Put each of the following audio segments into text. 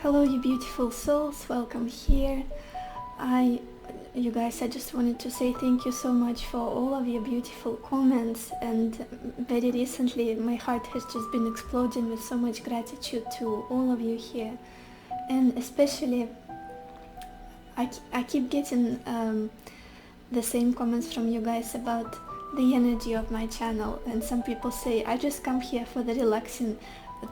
Hello you beautiful souls, welcome here. You guys, I just wanted to say thank you so much for all of your beautiful comments, and very recently my heart has just been exploding with so much gratitude to all of you here. And especially I keep getting the same comments from you guys about the energy of my channel, and some people say I just come here for the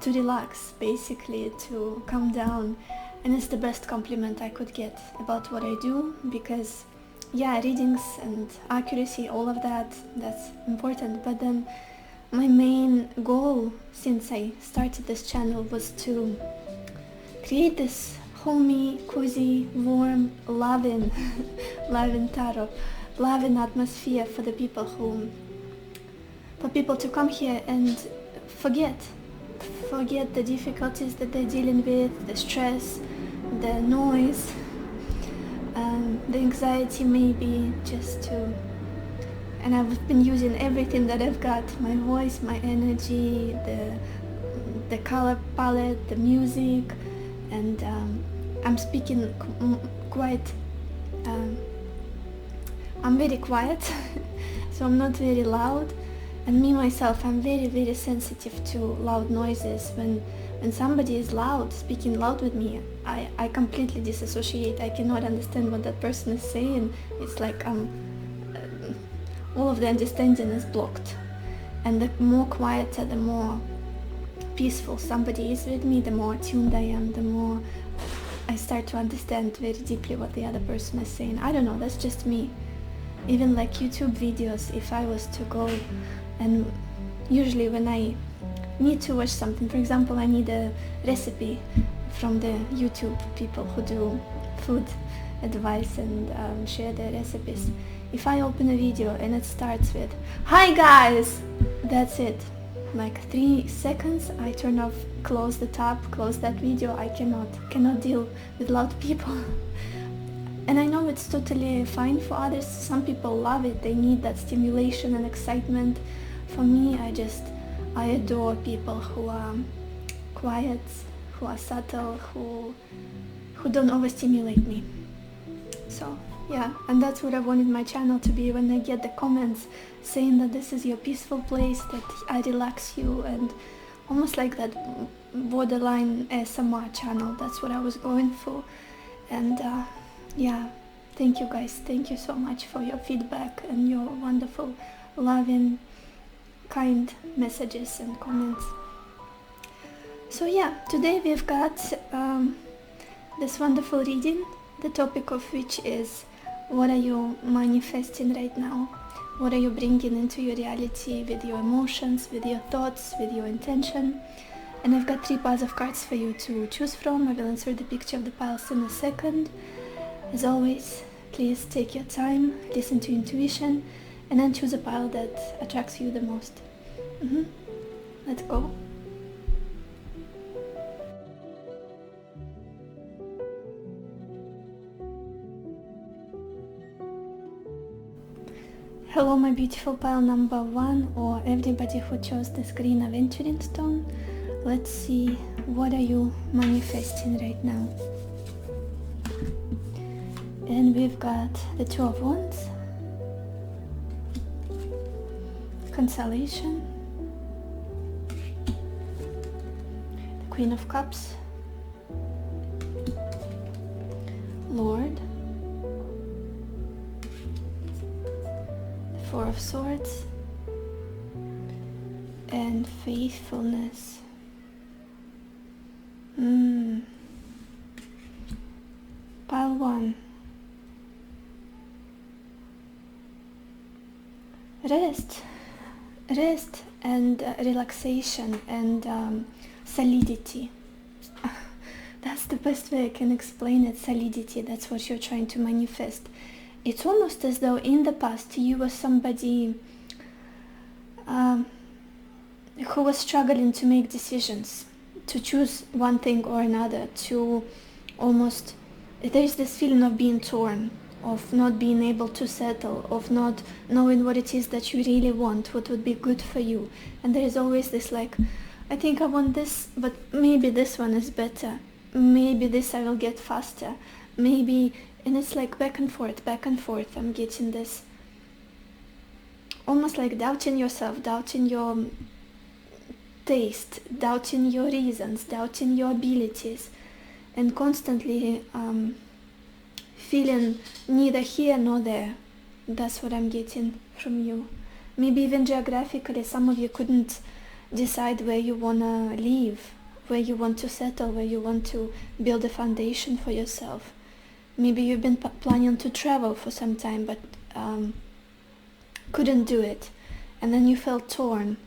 to relax, basically, to calm down, and it's the best compliment I could get about what I do, because yeah, readings and accuracy, all of that's important, but then my main goal since I started this channel was to create this homey, cozy, warm, loving loving tarot, loving atmosphere for the people to come here and forget the difficulties that they're dealing with, the stress, the noise, the anxiety, maybe just to, and I've been using everything that I've got, my voice, my energy, the color palette, the music, and I'm speaking quite, I'm very quiet, so I'm not very loud. And me myself, I'm very, very sensitive to loud noises. When somebody is loud, speaking loud with me, I completely disassociate. I cannot understand what that person is saying. It's like all of the understanding is blocked. And the more quieter, the more peaceful somebody is with me, the more attuned I am, the more I start to understand very deeply what the other person is saying. I don't know, that's just me. Even like YouTube videos, if I was to go, and usually when I need to watch something, for example, I need a recipe from the YouTube people who do food advice and share their recipes. If I open a video and it starts with, "Hi guys!" that's it. Like 3 seconds, I turn off, close the tab, close that video. I cannot deal with loud people. And I know it's totally fine for others. Some people love it. They need that stimulation and excitement. For me, I adore people who are quiet, who are subtle, who don't overstimulate me. So yeah, and that's what I wanted my channel to be. When I get the comments saying that this is your peaceful place, that I relax you, and almost like that borderline ASMR channel, that's what I was going for. And yeah, thank you guys, thank you so much for your feedback and your wonderful, loving, kind messages and comments. So yeah, today we've got this wonderful reading, the topic of which is, what are you manifesting right now? What are you bringing into your reality with your emotions, with your thoughts, with your intention? And I've got 3 piles of cards for you to choose from. I will insert the picture of the piles in a second. As always, please take your time, listen to intuition, and then choose a pile that attracts you the most. Let's go. Hello my beautiful pile number 1, or everybody who chose this green aventuring stone. Let's see, what are you manifesting right now? And we've got the 2 of Wands, Consolation, the Queen of Cups, Lord, the 4 of Swords, and Faithfulness. Pile 1. Rest and relaxation and solidity. That's the best way I can explain it. Solidity, that's what you're trying to manifest. It's almost as though in the past you were somebody who was struggling to make decisions, to choose one thing or another, to almost, there's this feeling of being torn, of not being able to settle, of not knowing what it is that you really want, what would be good for you. And there is always this like, I think I want this, but maybe this one is better. maybe this I will get faster, maybe, and it's like back and forth, I'm getting this, almost like doubting yourself, doubting your taste, doubting your reasons, doubting your abilities, and constantly feeling neither here nor there. That's what I'm getting from you. Maybe even geographically, some of you couldn't decide where you want to live, where you want to settle, where you want to build a foundation for yourself. Maybe you've been planning to travel for some time, but couldn't do it, and then you felt torn.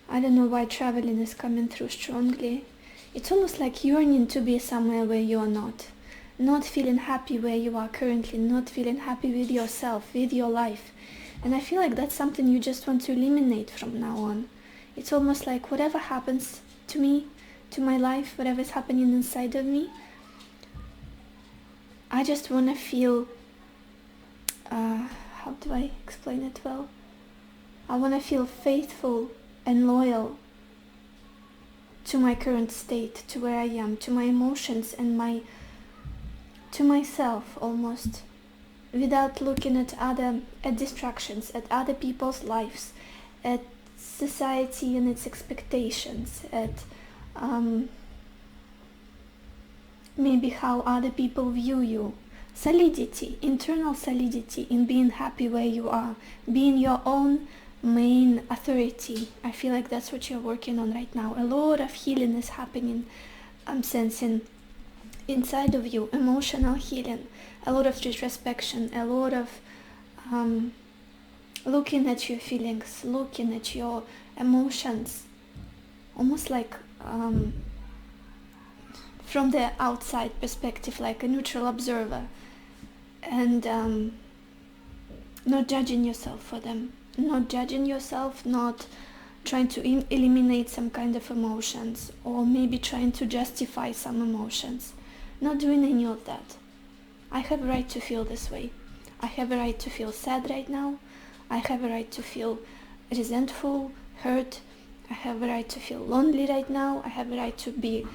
I don't know why traveling is coming through strongly. It's almost like yearning to be somewhere where you are not feeling happy where you are currently, not feeling happy with yourself, with your life. And I feel like that's something you just want to eliminate from now on. It's almost like whatever happens to me, to my life, whatever is happening inside of me, I just want to feel, how do I explain it well? I want to feel faithful and loyal to my current state, to where I am, to my emotions and to myself almost, without looking at distractions, at other people's lives, at society and its expectations, at maybe how other people view you. Solidity, internal solidity in being happy where you are, being your own main authority. I feel like that's what you're working on right now. A lot of healing is happening, I'm sensing, inside of you. Emotional healing, a lot of retrospection, a lot of looking at your feelings, looking at your emotions, almost like from the outside perspective, like a neutral observer, and not judging yourself for them, not judging yourself, not trying to eliminate some kind of emotions, or maybe trying to justify some emotions, not doing any of that. I have a right to feel this way. I have a right to feel sad right now. I have a right to feel resentful, hurt. I have a right to feel lonely right now. I have a right to be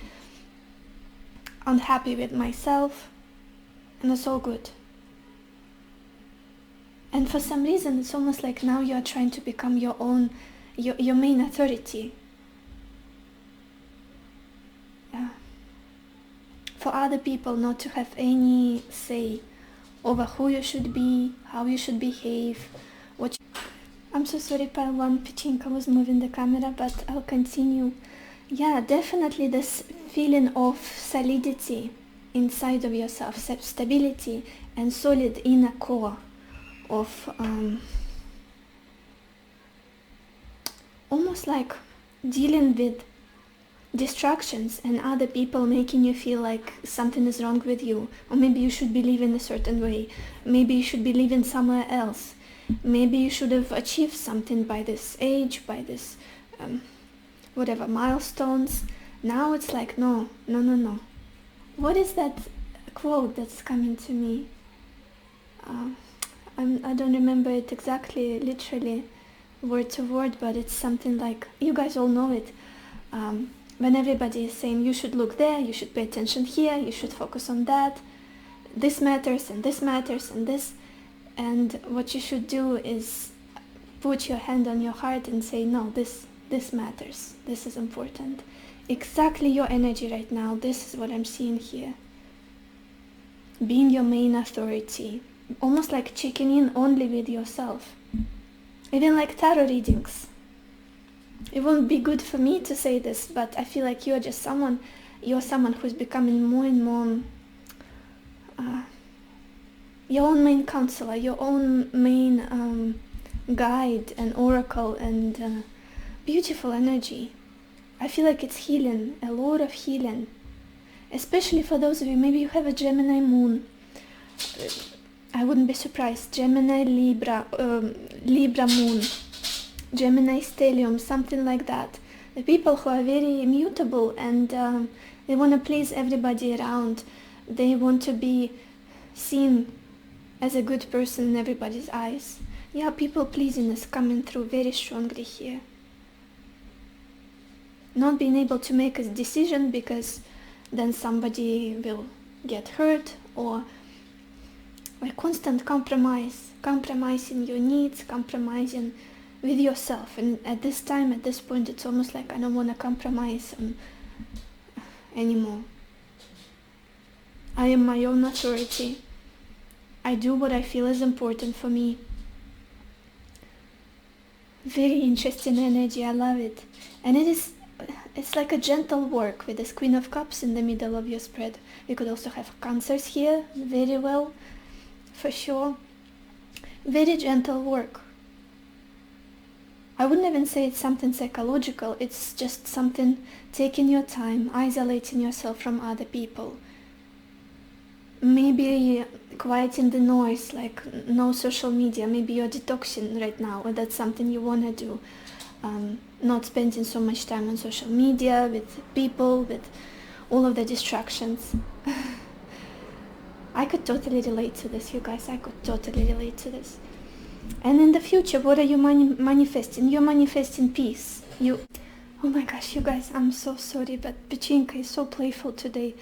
unhappy with myself, and it's all good. And for some reason, it's almost like now you are trying to become your own, your main authority. For other people not to have any say over who you should be, how you should behave, what you... I'm so sorry, Pile 1, Pichinka was moving the camera, but I'll continue. Yeah, definitely this feeling of solidity inside of yourself, stability and solid inner core of almost like dealing with distractions and other people making you feel like something is wrong with you, or maybe you should be living a certain way, maybe you should be living somewhere else, maybe you should have achieved something by this age, by this whatever milestones. Now it's like no. What is that quote that's coming to me? I don't remember it exactly, literally, word to word, but it's something like, you guys all know it. When everybody is saying you should look there, you should pay attention here, you should focus on that, this matters and this matters and this, and what you should do is put your hand on your heart and say, no, this matters, this is important. Exactly your energy right now, this is what I'm seeing here. Being your main authority, almost like checking in only with yourself. Even like tarot readings. It won't be good for me to say this, but I feel like you're someone who's becoming more and more your own main counselor, your own main guide and oracle, and beautiful energy. I feel like it's healing, a lot of healing, especially for those of you, maybe you have a Gemini moon. I wouldn't be surprised. Gemini Libra moon, Gemini stellium, something like that. The people who are very mutable and they want to please everybody around. They want to be seen as a good person in everybody's eyes. Yeah, people pleasing is coming through very strongly here. not being able to make a decision because then somebody will get hurt, or like constant compromising your needs, compromising with yourself. And at this point, it's almost like I don't want to compromise anymore. I am my own authority. I do what I feel is important for me. Very interesting energy, I love it. And it's like a gentle work with this Queen of Cups in the middle of your spread. You could also have Cancers here, very well, for sure. Very gentle work. I wouldn't even say it's something psychological, it's just something taking your time, isolating yourself from other people. Maybe quieting the noise, like no social media. Maybe you're detoxing right now, or that's something you want to do. Not spending so much time on social media, with people, with all of the distractions. I could totally relate to this, you guys. I could totally relate to this. And in the future, what are you manifesting? You're manifesting peace. Oh my gosh, you guys, I'm so sorry, but Pechinka is so playful today.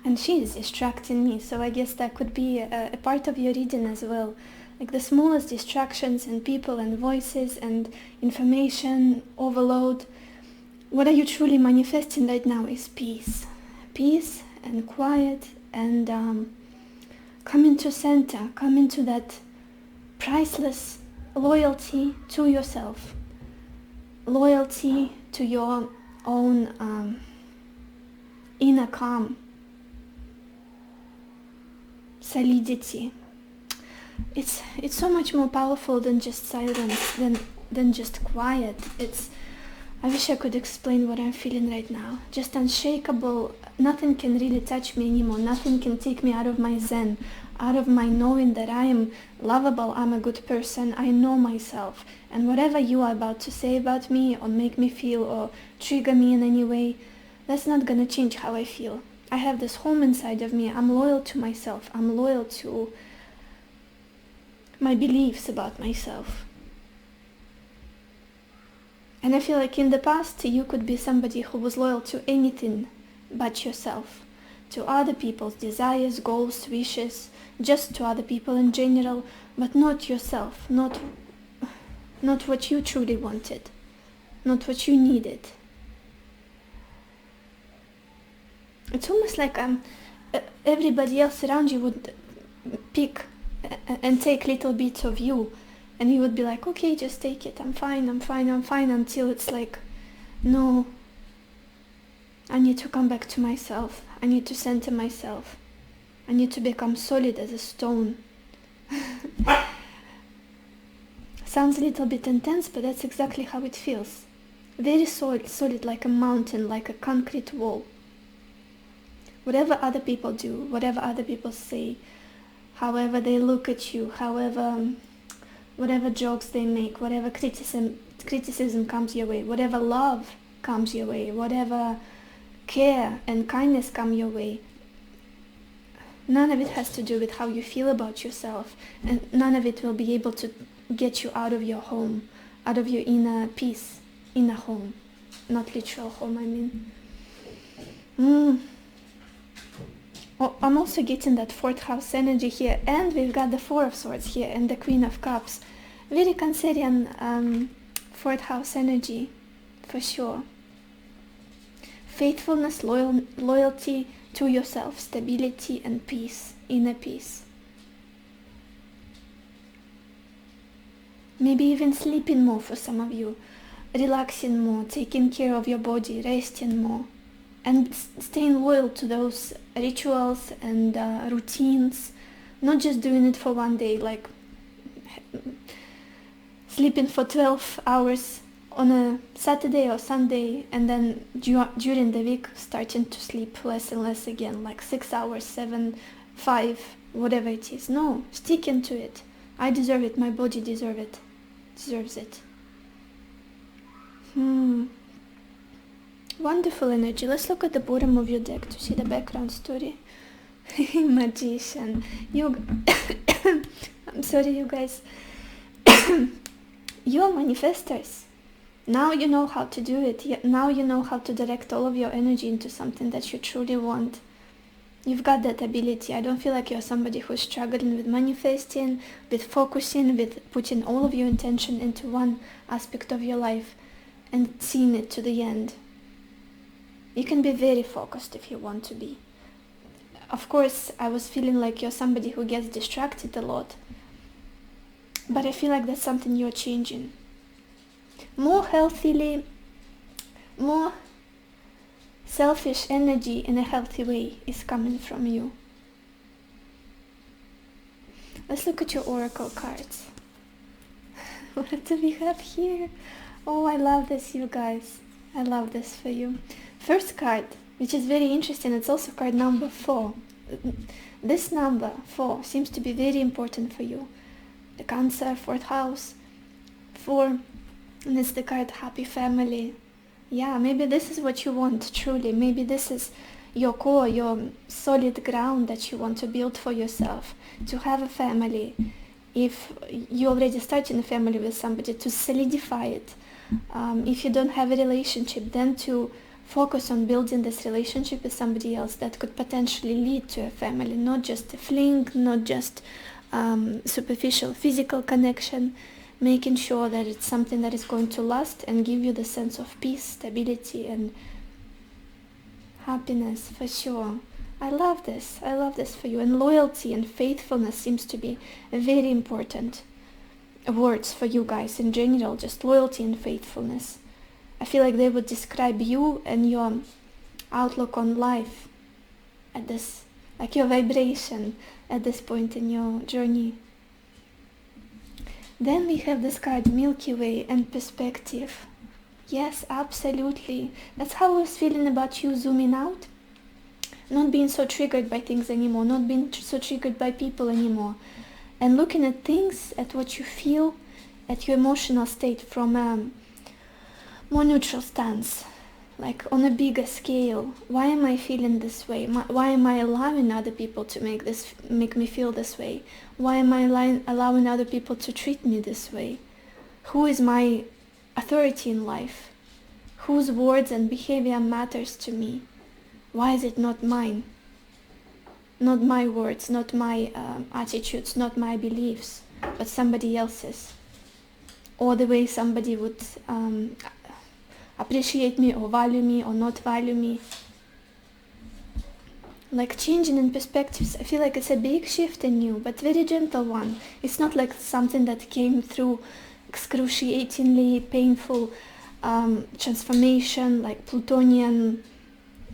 And she is distracting me, so I guess that could be a part of your reading as well. Like the smallest distractions and people and voices and information overload. What are you truly manifesting right now is peace. Peace and quiet and come into center, come into that priceless loyalty to yourself. Loyalty to your own inner calm. Solidity. It's so much more powerful than just silence, than just quiet. I wish I could explain what I'm feeling right now. Just unshakable. Nothing can really touch me anymore. Nothing can take me out of my zen, out of my knowing that I am lovable, I'm a good person, I know myself. And whatever you are about to say about me or make me feel or trigger me in any way, that's not gonna change how I feel. I have this home inside of me. I'm loyal to myself. I'm loyal to my beliefs about myself. And I feel like in the past you could be somebody who was loyal to anything but yourself, to other people's desires, goals, wishes, just to other people in general, but not yourself, not what you truly wanted, not what you needed. It's almost like everybody else around you would pick and take little bits of you, and you would be like, okay, just take it, I'm fine, until it's like, no, I need to come back to myself, I need to center myself, I need to become solid as a stone. Sounds a little bit intense, but that's exactly how it feels. Very solid, like a mountain, like a concrete wall. Whatever other people do, whatever other people say, however they look at you, whatever jokes they make, whatever criticism comes your way, whatever love comes your way, whatever care and kindness come your way, none of it has to do with how you feel about yourself, and none of it will be able to get you out of your home, out of your inner peace, inner home, not literal home, I mean. Oh, I'm also getting that 4th house energy here, and we've got the 4 of Swords here and the Queen of Cups. Very Cancerian 4th house energy, for sure. Faithfulness, loyalty to yourself, stability and peace, inner peace. Maybe even sleeping more for some of you, relaxing more, taking care of your body, resting more. And staying loyal to those rituals and routines, not just doing it for one day, like sleeping for 12 hours on a Saturday or Sunday, and then during the week starting to sleep less and less again, like 6 hours, 7, 5, whatever it is. No, sticking to it. I deserve it, my body deserves it. Wonderful energy. Let's look at the bottom of your deck to see the background story. Magician. I'm sorry, you guys. You're manifestors. Now you know how to do it. Now you know how to direct all of your energy into something that you truly want. You've got that ability. I don't feel like you're somebody who's struggling with manifesting, with focusing, with putting all of your intention into one aspect of your life and seeing it to the end. You can be very focused if you want to be. Of course, I was feeling like you're somebody who gets distracted a lot, but I feel like that's something you're changing. More healthily, more selfish energy in a healthy way is coming from you. Let's look at your oracle cards. What do we have here? Oh, I love this, you guys. I love this for you. First card, which is very interesting, it's also card number 4. This number 4 seems to be very important for you. The Cancer, 4th house, 4, and it's the card Happy Family. Yeah, maybe this is what you want, truly. Maybe this is your core, your solid ground that you want to build for yourself, to have a family. If you already started a family with somebody, to solidify it. If you don't have a relationship, then to focus on building this relationship with somebody else that could potentially lead to a family, not just a fling, not just superficial physical connection, making sure that it's something that is going to last and give you the sense of peace, stability, and happiness, for sure. I love this for you. And loyalty and faithfulness seems to be very important words for you guys in general, just loyalty and faithfulness. I feel like they would describe you and your outlook on life at this, like your vibration at this point in your journey. Then we have this card, Milky Way and perspective. Yes, absolutely. That's how I was feeling about you zooming out. Not being so triggered by things anymore, not being so triggered by people anymore. And looking at things, at what you feel, at your emotional state from a more neutral stance. Like on a bigger scale. Why am I feeling this way? Why am I allowing other people to make me feel this way? Why am I allowing other people to treat me this way? Who is my authority in life? Whose words and behavior matters to me? Why is it not mine? Not my words, not my attitudes, not my beliefs, but somebody else's. Or the way somebody would appreciate me or value me or not value me. Like changing in perspectives. I feel like it's a big shift in you, but very gentle one. It's not like something that came through excruciatingly painful transformation, like Plutonian,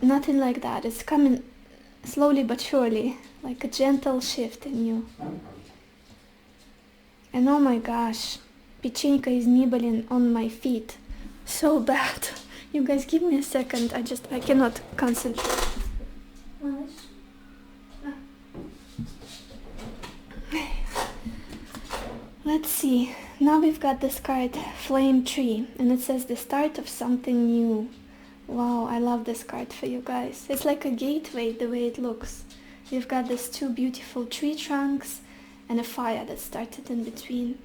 nothing like that. It's coming slowly but surely, like a gentle shift in you. And oh my gosh, Pichenka is nibbling on my feet. So bad. You guys give me a second, I cannot concentrate. Let's see. Now we've got this card, Flame Tree, and it says the start of something new. Wow, I love this card for you guys. It's like a gateway the way it looks. We've got these 2 beautiful tree trunks and a fire that started in between.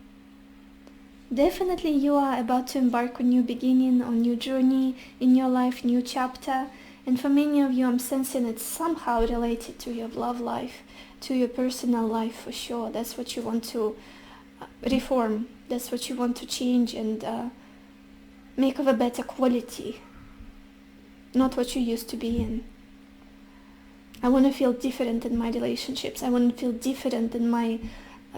Definitely you are about to embark on new beginning, on new journey in your life, new chapter. And for many of you, I'm sensing it's somehow related to your love life, to your personal life for sure. That's what you want to reform. That's what you want to change and make of a better quality. Not what you used to be in. I want to feel different in my relationships. I want to feel different in my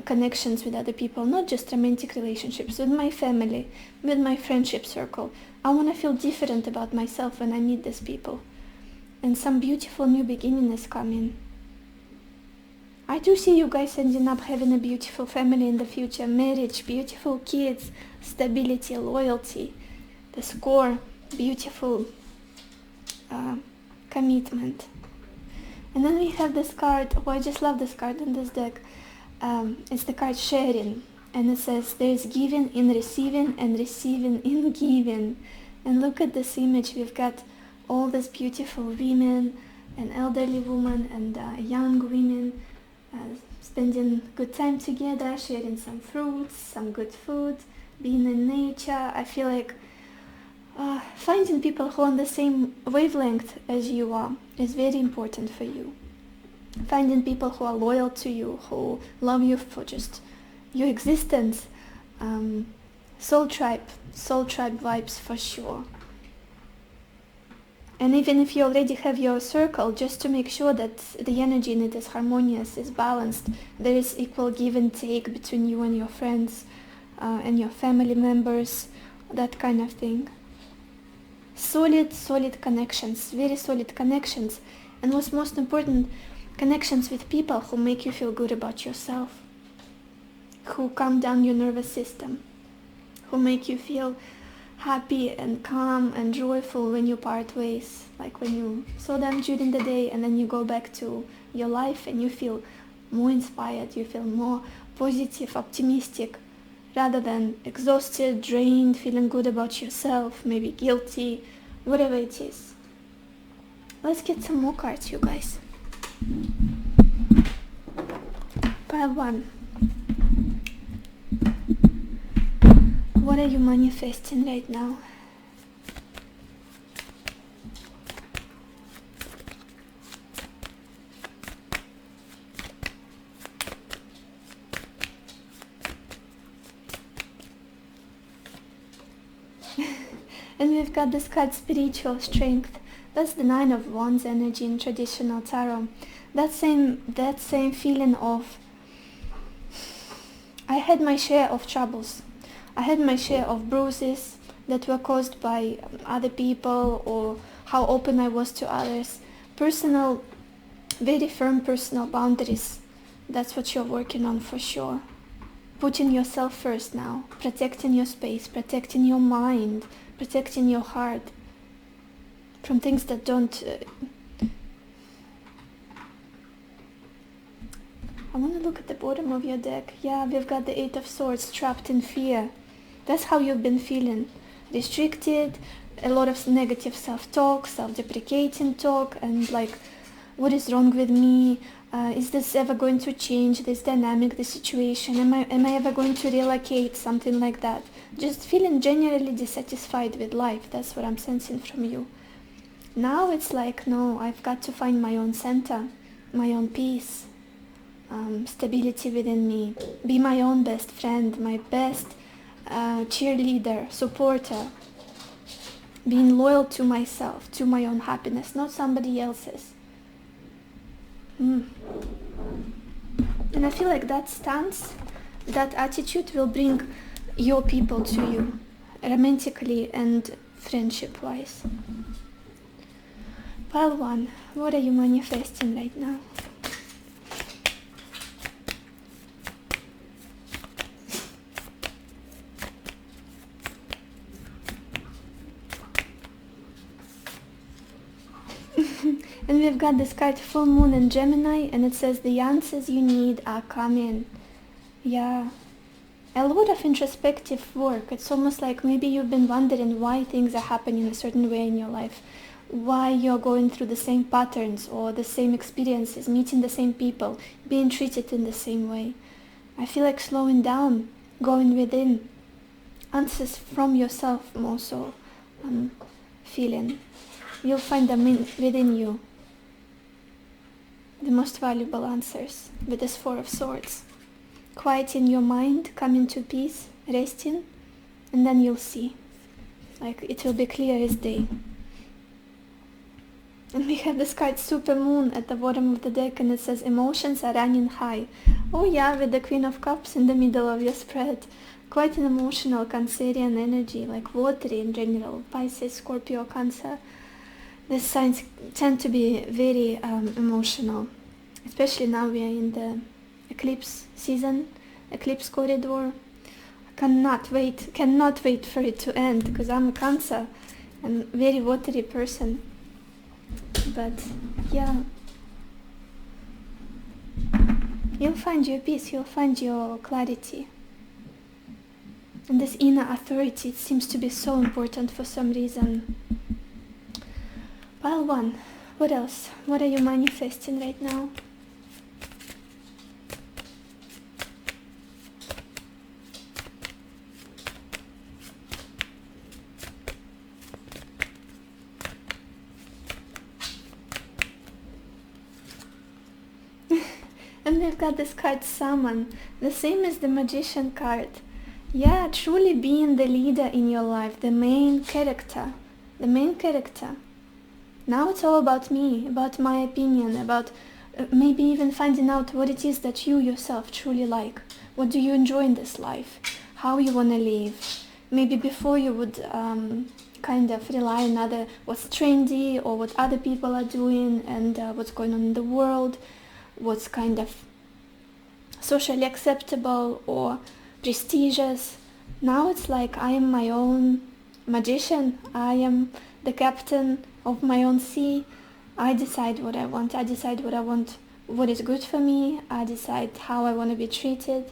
connections with other people, not just romantic relationships, with my family, with my friendship circle. I want to feel different about myself when I meet these people. And some beautiful new beginning is coming. I do see you guys ending up having a beautiful family in the future, marriage, beautiful kids, stability, loyalty, the score, beautiful commitment. And then we have this card, oh, I just love this card in this deck. It's the card Sharing, and it says there's giving in receiving and receiving in giving. And look at this image. We've got all these beautiful women, an elderly woman and young women spending good time together, sharing some fruits, some good food, being in nature. I feel like Finding people who are on the same wavelength as you are is very important for you. Finding people who are loyal to you, who love you for just your existence. Soul tribe vibes for sure. And even if you already have your circle, just to make sure that the energy in it is harmonious, is balanced, there is equal give and take between you and your friends and your family members, that kind of thing. Solid connections, very solid connections. And what's most important, connections with people who make you feel good about yourself, who calm down your nervous system, who make you feel happy and calm and joyful when you part ways, like when you saw them during the day and then you go back to your life and you feel more inspired, you feel more positive, optimistic, rather than exhausted, drained, feeling good about yourself, maybe guilty, whatever it is. Let's get some more cards, you guys. Pile 1. What are you manifesting right now? And we've got this card, spiritual strength. That's the 9 of Wands energy in traditional tarot. That same feeling of, I had my share of troubles. I had my share of bruises that were caused by other people or how open I was to others. Personal, very firm personal boundaries. That's what you're working on for sure. Putting yourself first now. Protecting your space, protecting your mind, protecting your heart from things that don't... I want to look at the bottom of your deck. Yeah, we've got the 8 of Swords, trapped in fear. That's how you've been feeling. Restricted, a lot of negative self-talk, self-deprecating talk, and like, what is wrong with me? Is this ever going to change, this dynamic, the situation? Am I ever going to relocate? Something like that. Just feeling generally dissatisfied with life. That's what I'm sensing from you. Now it's like, no, I've got to find my own center, my own peace, stability within me, be my own best friend, my best cheerleader, supporter, being loyal to myself, to my own happiness, not somebody else's. And I feel like that stance, that attitude will bring your people to you, romantically and friendship-wise. Pile 1, what are you manifesting right now? And we've got this card, full moon in Gemini, and it says the answers you need are coming. Yeah, a lot of introspective work. It's almost like maybe you've been wondering why things are happening a certain way in your life, why you're going through the same patterns or the same experiences, meeting the same people, being treated in the same way. I feel like slowing down, going within, answers from yourself more so, feeling. You'll find them within you. The most valuable answers with this 4 of Swords. Quieting your mind, coming to peace, resting, and then you'll see. Like, it will be clear as day. And we have this card, super moon, at the bottom of the deck, and it says emotions are running high. Oh yeah, with the Queen of Cups in the middle of your spread. Quite an emotional Cancerian energy, like watery in general. Pisces, Scorpio, Cancer. These signs tend to be very emotional, especially now we are in the eclipse season, eclipse corridor. I cannot wait for it to end, because I'm a Cancer and very watery person. But yeah, you'll find your peace, you'll find your clarity. And this inner authority, it seems to be so important for some reason. Pile 1, what else? What are you manifesting right now? And we've got this card Summon, the same as the Magician card. Yeah, truly being the leader in your life, the main character. The main character. Now it's all about me, about my opinion, about maybe even finding out what it is that you yourself truly like. What do you enjoy in this life? How you want to live? Maybe before you would kind of rely on what's trendy or what other people are doing and what's going on in the world, what's kind of socially acceptable or prestigious. Now it's like I am my own magician. I am the captain of my own sea. I decide what I want. I decide what I want, what is good for me. I decide how I want to be treated.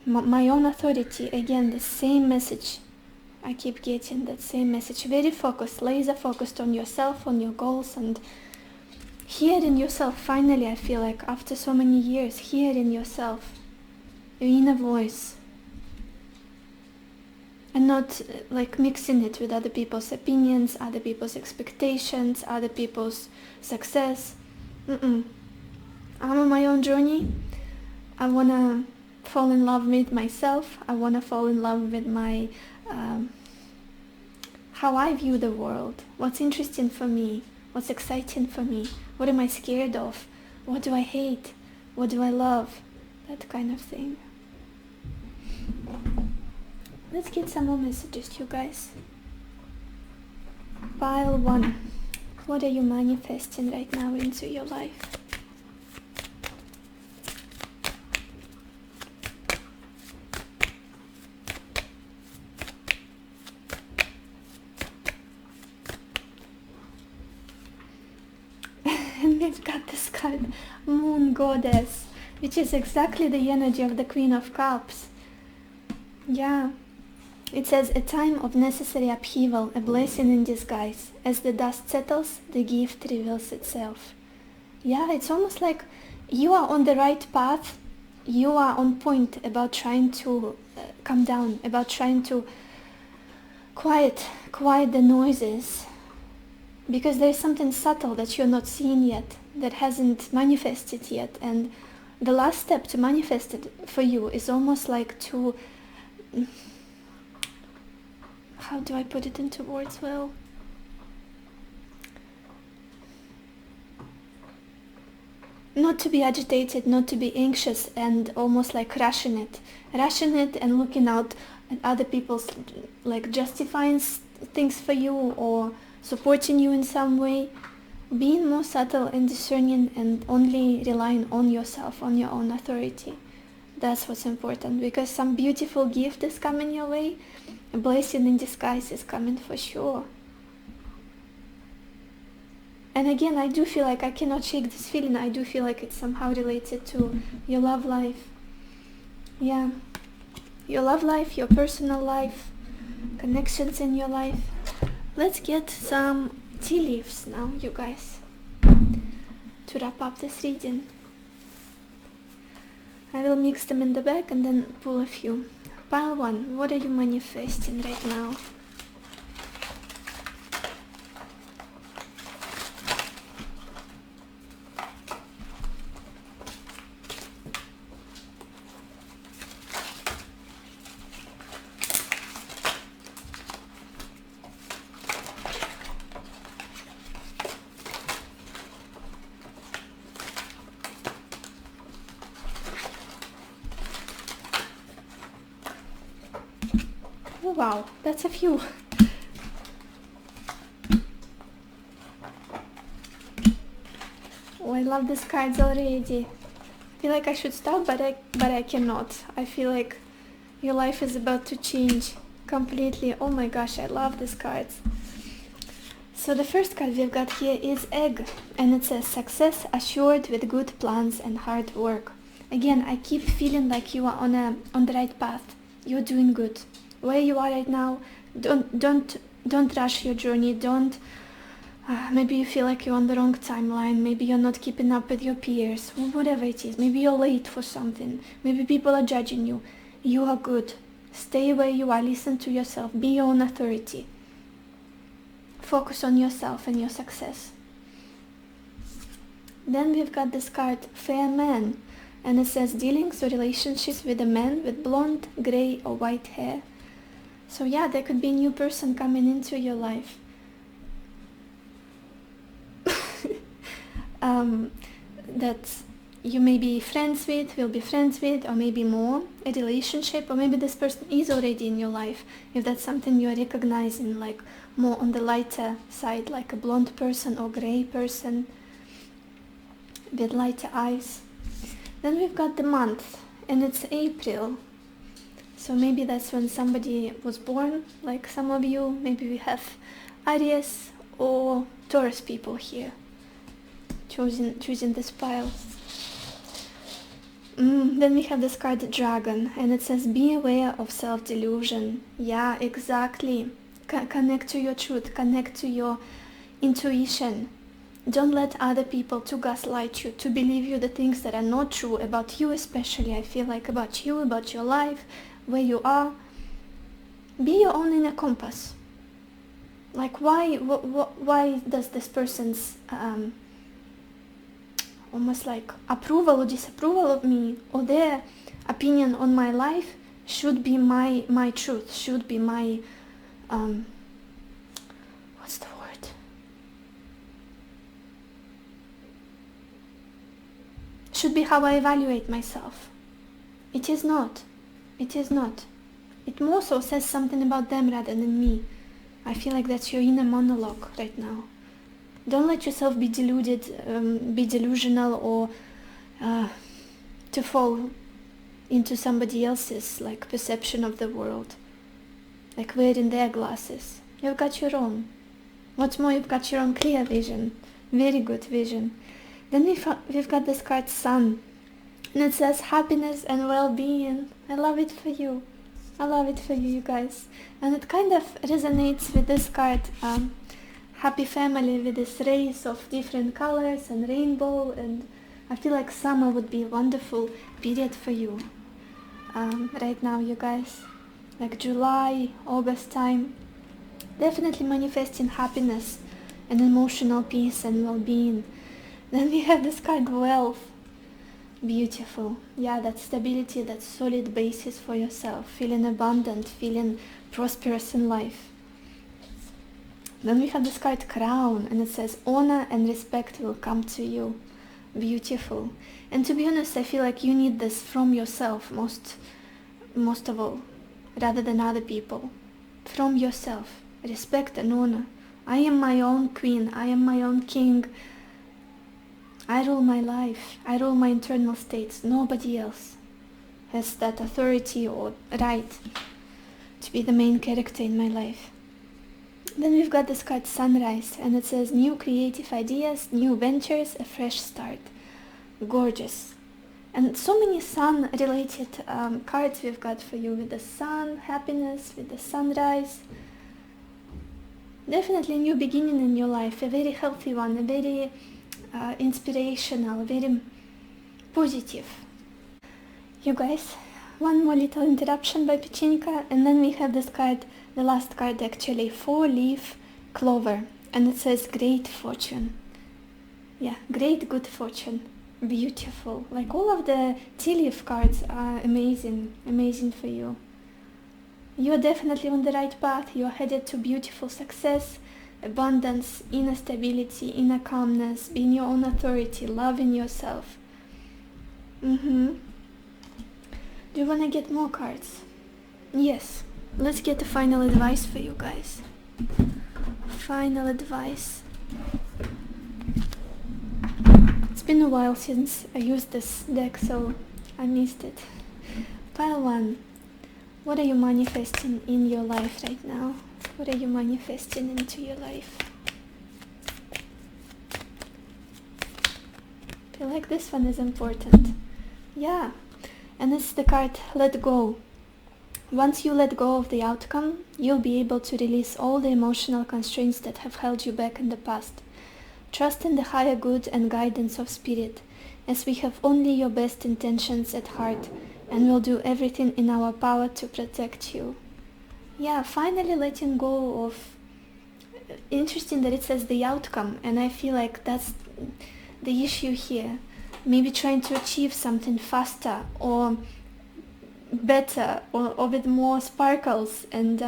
My own authority. Again, the same message. I keep getting that same message. Very focused, laser focused on yourself, on your goals, and hearing yourself. Finally, I feel like after so many years, hearing yourself, your inner voice, and not like mixing it with other people's opinions, other people's expectations, other people's success. I'm on my own journey. I want to fall in love with myself. I want to fall in love with my how I view the world, what's interesting for me, what's exciting for me, what am I scared of, what do I hate, what do I love, that kind of thing. Let's get some more messages, you guys. Pile 1. What are you manifesting right now into your life? And we've got this card, Moon Goddess, which is exactly the energy of the Queen of Cups. Yeah. It says, a time of necessary upheaval, a blessing in disguise. As the dust settles, the gift reveals itself. Yeah, it's almost like you are on the right path. You are on point about trying to come down, about trying to quiet the noises. Because there is something subtle that you're not seeing yet, that hasn't manifested yet. And the last step to manifest it for you is almost like to... How do I put it into words well? Not to be agitated, not to be anxious, and almost like rushing it and looking out at other people's, like justifying things for you or supporting you in some way. Being more subtle and discerning and only relying on yourself, on your own authority. That's what's important, because some beautiful gift is coming your way. A blessing in disguise is coming for sure. And again, I do feel like I cannot shake this feeling. I do feel like it's somehow related to your love life. Yeah. Your love life, your personal life, connections in your life. Let's get some tea leaves now, you guys, to wrap up this reading. I will mix them in the bag and then pull a few. Pile 1, what are you manifesting right now? Oh wow, that's a few. Oh, I love these cards already. I feel like I should stop, but I cannot. I feel like your life is about to change completely. Oh my gosh, I love these cards. So the first card we've got here is Egg, and it says success assured with good plans and hard work. Again, I keep feeling like you are on the right path. You're doing good. Where you are right now, don't rush your journey. Don't maybe you feel like you're on the wrong timeline. Maybe you're not keeping up with your peers. Whatever it is. Maybe you're late for something. Maybe people are judging you. You are good. Stay where you are. Listen to yourself. Be your own authority. Focus on yourself and your success. Then we've got this card, Fair Man, and it says dealings or relationships with a man with blonde, grey or white hair. So yeah, there could be a new person coming into your life. That you may be friends with, will be friends with, or maybe more, a relationship, or maybe this person is already in your life, if that's something you are recognizing, like more on the lighter side, like a blonde person or grey person with lighter eyes. Then we've got the month, and it's April. So maybe that's when somebody was born, like some of you. Maybe we have Aries or Taurus people here choosing this pile. Then we have this card, Dragon, and it says be aware of self-delusion. Yeah, exactly. Connect to your truth, connect to your intuition. Don't let other people to gaslight you, to believe you the things that are not true about you, especially I feel like about you, about your life, where you are. Be your own inner compass. Like why does this person's almost like approval or disapproval of me, or their opinion on my life should be my truth, should be my what's the word? Should be how I evaluate myself. It is not. It is not. It more so says something about them rather than me. I feel like that's your inner monologue right now. Don't let yourself be deluded, be delusional, or to fall into somebody else's like perception of the world, like wearing their glasses. You've got your own. What's more, you've got your own clear vision, very good vision. Then we've got this card, Sun, and it says happiness and well-being. I love it for you. I love it for you guys. And it kind of resonates with this card, Happy Family, with this race of different colors and rainbow, and I feel like summer would be a wonderful period for you right now, you guys. Like July, August time. Definitely manifesting happiness and emotional peace and well-being. Then we have this card, Wealth. Beautiful. Yeah, that stability, that solid basis for yourself. Feeling abundant, feeling prosperous in life. Then we have this card, Crown, and it says honor and respect will come to you. Beautiful. And to be honest, I feel like you need this from yourself most of all, rather than other people. From yourself. Respect and honor. I am my own queen. I am my own king. I rule my life. I rule my internal states. Nobody else has that authority or right to be the main character in my life. Then we've got this card, Sunrise, and it says new creative ideas, new ventures, a fresh start. Gorgeous. And so many sun-related cards we've got for you, with the sun, happiness, with the sunrise. Definitely a new beginning in your life, a very healthy one, a very inspirational, very positive. You guys, one more little interruption by Pechinka, and then we have this card, the last card actually, 4-leaf clover, and it says great fortune. Yeah, great good fortune. Beautiful. Like all of the tea leaf cards are amazing for you. You are definitely on the right path. You are headed to beautiful success, abundance, inner stability, inner calmness, being your own authority, loving yourself. Do you want to get more cards? Yes. Let's get the final advice for you guys. Final advice. It's been a while since I used this deck, so I missed it. Pile 1. What are you manifesting in your life right now? What are you manifesting into your life? I feel like this one is important. Yeah. And it's the card, Let Go. Once you let go of the outcome, you'll be able to release all the emotional constraints that have held you back in the past. Trust in the higher good and guidance of spirit, as we have only your best intentions at heart, and will do everything in our power to protect you. Yeah, finally letting go of... Interesting that it says the outcome, and I feel like that's the issue here. Maybe trying to achieve something faster or better or with more sparkles, and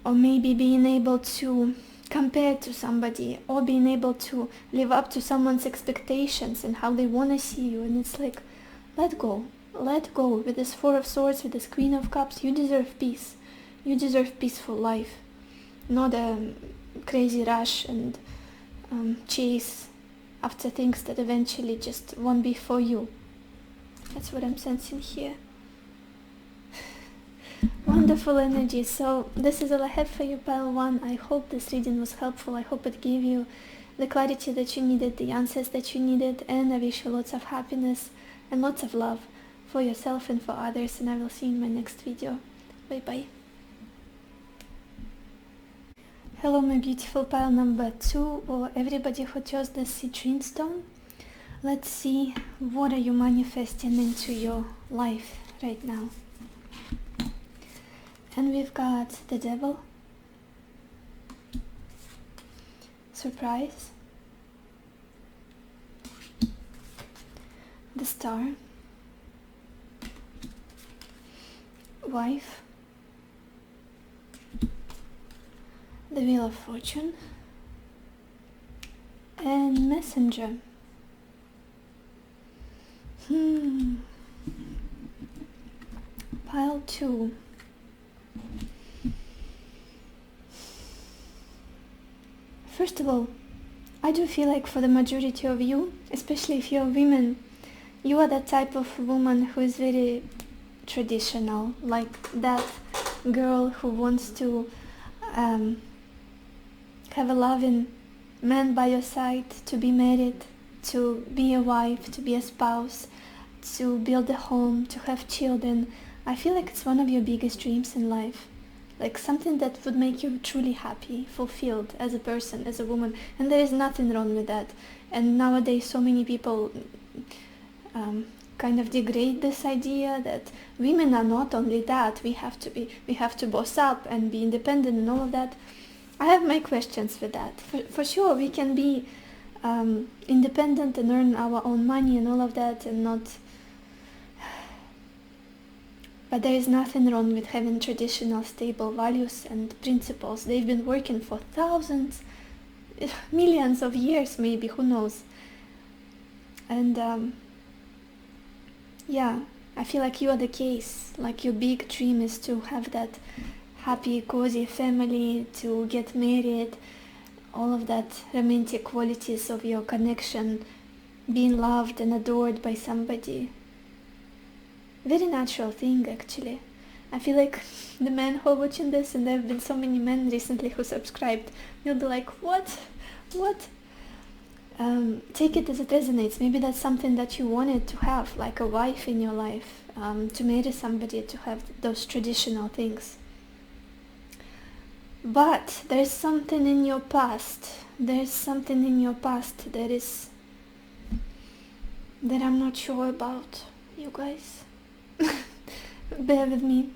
or maybe being able to compare to somebody, or being able to live up to someone's expectations and how they want to see you. And it's like, let go with this Four of Swords, with this Queen of Cups. You deserve peace. You deserve peaceful life, not a crazy rush and chase after things that eventually just won't be for you. That's what I'm sensing here. Wonderful energy. So this is all I have for you, pile 1. I hope this reading was helpful. I hope it gave you the clarity that you needed, the answers that you needed, and I wish you lots of happiness and lots of love for yourself and for others, and I will see you in my next video. Bye bye. Hello my beautiful pile number 2, or everybody who chose the citrine stone. Let's see, what are you manifesting into your life right now? And we've got the Devil, Surprise, the Star, Wife, the Wheel of Fortune, and Messenger. Pile 2. First of all, I do feel like for the majority of you, especially if you're women, you are that type of woman who is very traditional, like that girl who wants to have a loving man by your side, to be married, to be a wife, to be a spouse, to build a home, to have children. I feel like it's one of your biggest dreams in life, like something that would make you truly happy, fulfilled as a person, as a woman, and there is nothing wrong with that. And nowadays so many people kind of degrade this idea that women are not only that, we have to boss up and be independent and all of that. I have my questions with that. For sure we can be independent and earn our own money and all of that, and not, but there is nothing wrong with having traditional stable values and principles. They've been working for thousands, millions of years maybe, who knows. And yeah, I feel like you are the case. Like your big dream is to have that happy, cozy family, to get married, all of that romantic qualities of your connection, being loved and adored by somebody. Very natural thing, actually. I feel like the men who are watching this, and there have been so many men recently who subscribed, you'll be like, what? Take it as it resonates. Maybe that's something that you wanted to have, like a wife in your life, to marry somebody, to have those traditional things. But there's something in your past. There's something in your past that I'm not sure about, you guys. Bear with me.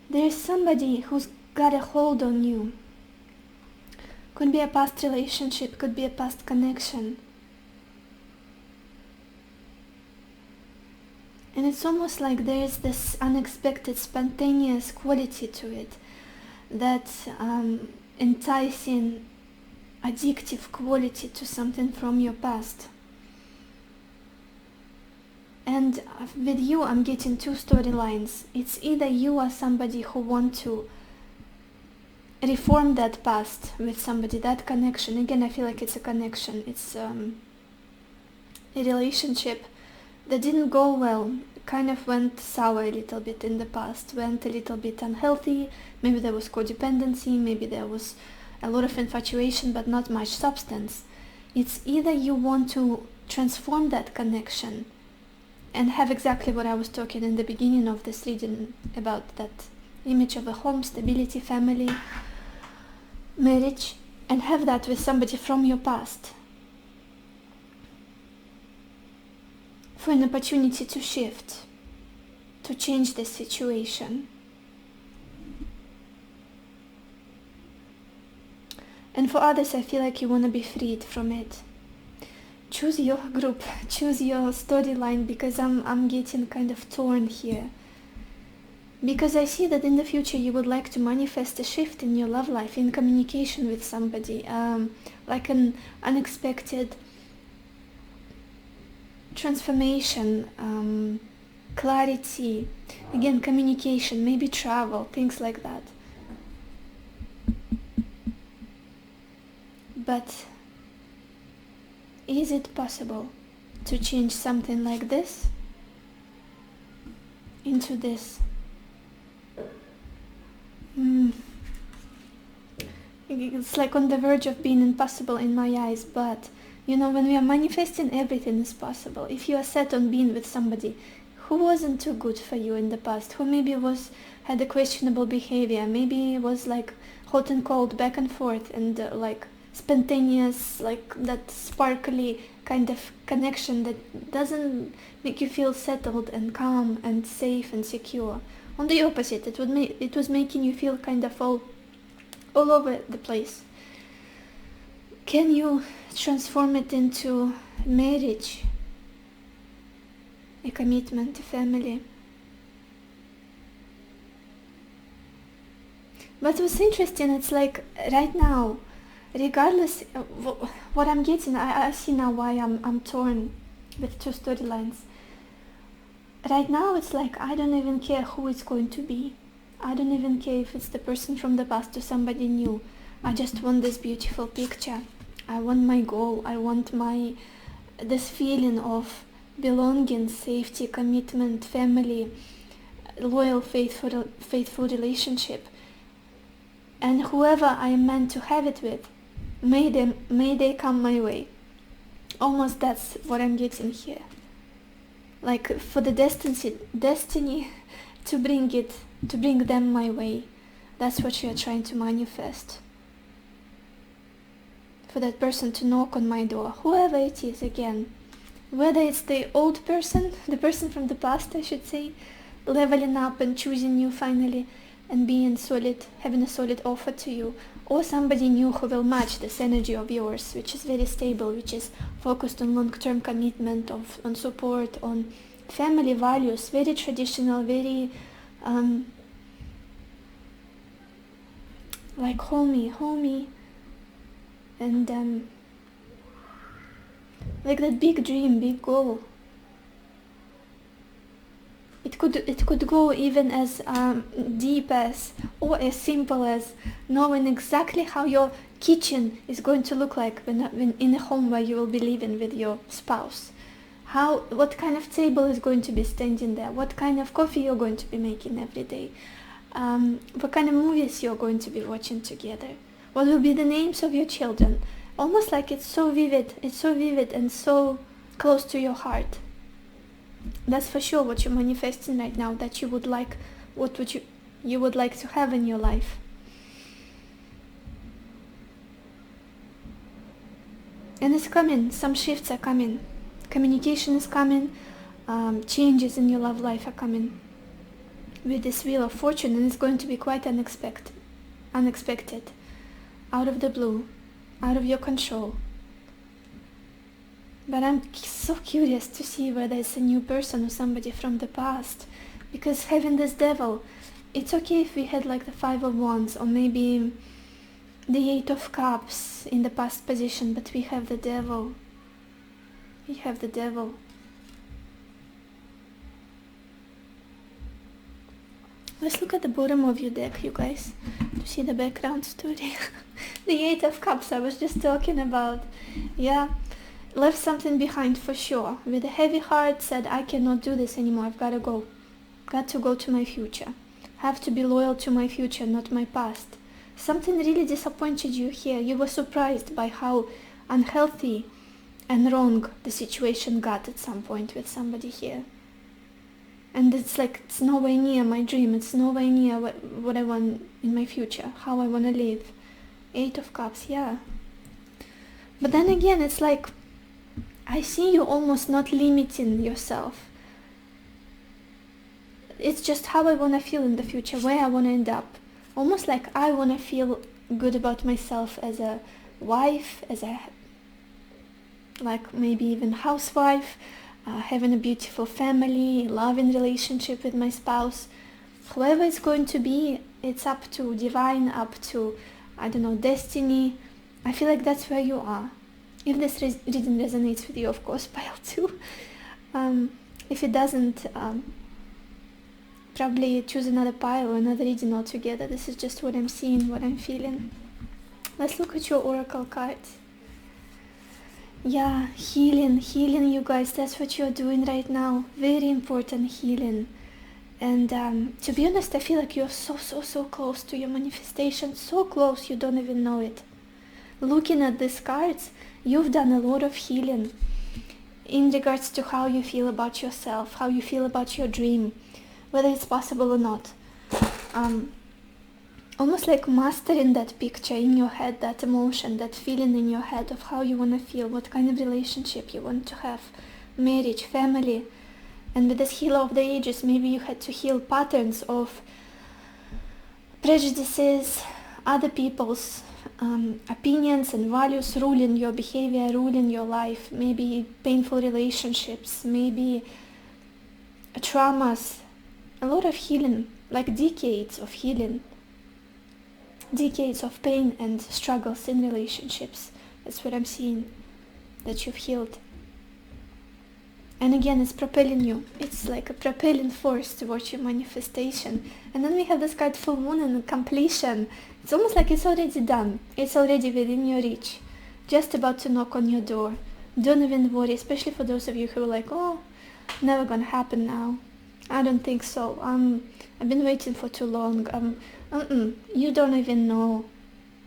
There's somebody who's got a hold on you. Could be a past relationship, could be a past connection. And it's almost like there's this unexpected, spontaneous quality to it, that enticing, addictive quality to something from your past. And with you, I'm getting two storylines. It's either you are somebody who want to reform that past with somebody, that connection. Again, I feel like it's a connection. It's a relationship that didn't go well, kind of went sour a little bit in the past, went a little bit unhealthy. Maybe there was codependency, maybe there was a lot of infatuation, but not much substance. It's either you want to transform that connection and have exactly what I was talking in the beginning of this reading about, that image of a home, stability, family, marriage, and have that with somebody from your past for an opportunity to shift, to change the situation. And for others, I feel like you want to be freed from it. Choose your group, choose your storyline, because I'm getting kind of torn here. Because I see that in the future you would like to manifest a shift in your love life, in communication with somebody, like an unexpected transformation, clarity, again, communication, maybe travel, things like that. But is it possible to change something like this into this? It's like on the verge of being impossible in my eyes, but you know, when we are manifesting, everything is possible. If you are set on being with somebody who wasn't too good for you in the past, who maybe had a questionable behavior, maybe was like hot and cold, back and forth, and like spontaneous, like that sparkly kind of connection that doesn't make you feel settled and calm and safe and secure. On the opposite, it was making you feel kind of all over the place. Can you transform it into marriage, a commitment, a family? But what's interesting, it's like right now, regardless of what I'm getting, I see now why I'm torn with two storylines. Right now it's like I don't even care who it's going to be. I don't even care if it's the person from the past or somebody new. I just want this beautiful picture. I want my goal. I want this feeling of belonging, safety, commitment, family, loyal, faithful relationship. And whoever I am meant to have it with, may they come my way. Almost that's what I'm getting here. Like for the destiny to bring them my way. That's what you are trying to manifest. For that person to knock on my door, whoever it is, again. Whether it's the old person, the person from the past, I should say, leveling up and choosing you finally and being solid, having a solid offer to you, or somebody new who will match this energy of yours, which is very stable, which is focused on long-term commitment, on support, on family values, very traditional, very like homey, and like that big dream, big goal. It could go even as deep as, or as simple as knowing exactly how your kitchen is going to look like when in a home where you will be living with your spouse. What kind of table is going to be standing there, what kind of coffee you're going to be making every day, what kind of movies you're going to be watching together, what will be the names of your children. Almost like it's so vivid and so close to your heart. That's for sure what you're manifesting right now, that you would like, you would like to have in your life. And it's coming, some shifts are coming, communication is coming, changes in your love life are coming with this Wheel of Fortune, and it's going to be quite unexpected, out of the blue, out of your control. But I'm so curious to see whether it's a new person or somebody from the past, because having this Devil, it's okay if we had like the Five of Wands or maybe the Eight of Cups in the past position, but we have the Devil. We have the Devil. Let's look at the bottom of your deck, you guys, to see the background story. The Eight of Cups I was just talking about. Yeah, left something behind for sure. With a heavy heart, said, I cannot do this anymore, I've got to go. Got to go to my future. Have to be loyal to my future, not my past. Something really disappointed you here. You were surprised by how unhealthy and wrong the situation got at some point with somebody here. And it's like, it's nowhere near my dream, it's nowhere near what I want in my future, how I want to live. Eight of Cups, yeah. But then again, it's like, I see you almost not limiting yourself. It's just how I want to feel in the future, where I want to end up. Almost like I want to feel good about myself as a wife, as a, like maybe even housewife, having a beautiful family, loving relationship with my spouse. Whoever it's going to be, it's up to divine, up to, I don't know, destiny. I feel like that's where you are. If this reading resonates with you, of course, pile 2. If it doesn't, probably choose another pile or another reading altogether. This is just what I'm seeing, what I'm feeling. Let's look at your oracle cards. Yeah, healing, you guys. That's what you're doing right now. Very important healing. And to be honest, I feel like you're so close to your manifestation. So close, you don't even know it. Looking at these cards, you've done a lot of healing in regards to how you feel about yourself, how you feel about your dream, whether it's possible or not. Almost like mastering that picture in your head, that emotion, that feeling in your head of how you want to feel, what kind of relationship you want to have, marriage, family. And with this heal of the ages, maybe you had to heal patterns of prejudices, other people's opinions and values ruling your behavior, ruling your life, maybe painful relationships, maybe traumas, a lot of healing, like decades of healing, decades of pain and struggles in relationships. That's what I'm seeing, that you've healed. And again, it's propelling you. It's like a propelling force towards your manifestation. And then we have this card full moon and completion. It's almost like it's already done. It's already within your reach. Just about to knock on your door. Don't even worry, especially for those of you who are like, oh, never gonna happen now. I don't think so. I've been waiting for too long. You don't even know.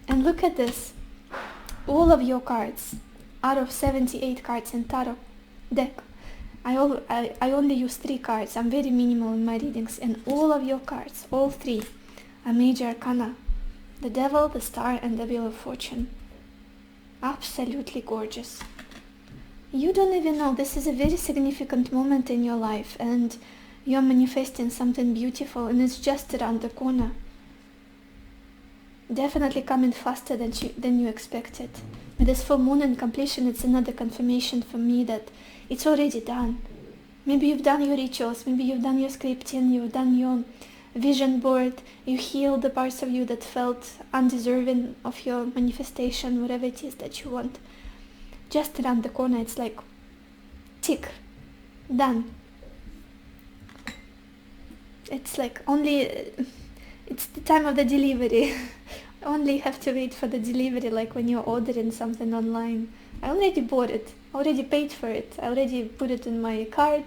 And look at this. All of your cards, out of 78 cards in tarot deck, I only use 3 cards. I'm very minimal in my readings, and all of your cards, all 3, are major arcana. The Devil, the Star, and the Wheel of Fortune. Absolutely gorgeous. You don't even know. This is a very significant moment in your life, and you're manifesting something beautiful, and it's just around the corner. Definitely coming faster than you expected. With this full moon and completion, it's another confirmation for me that it's already done. Maybe you've done your rituals, maybe you've done your scripting, you've done your vision board, you healed the parts of you that felt undeserving of your manifestation, whatever it is that you want. Just around the corner, it's like, tick, done. It's like it's the time of the delivery. Only have to wait for the delivery, like when you're ordering something online. I already bought it, already paid for it, I already put it in my card,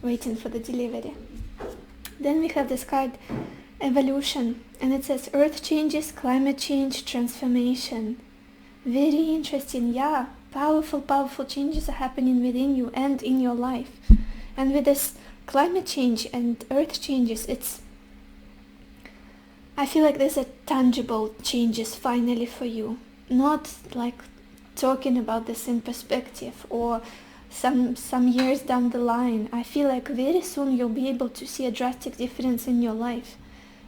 waiting for the delivery. Then we have this card, Evolution, and it says Earth changes, climate change, transformation. Very interesting. Yeah, powerful changes are happening within you and in your life. And with this climate change and earth changes, I feel like there's a tangible changes finally for you. Not like talking about this in perspective or some years down the line. I feel like very soon you'll be able to see a drastic difference in your life.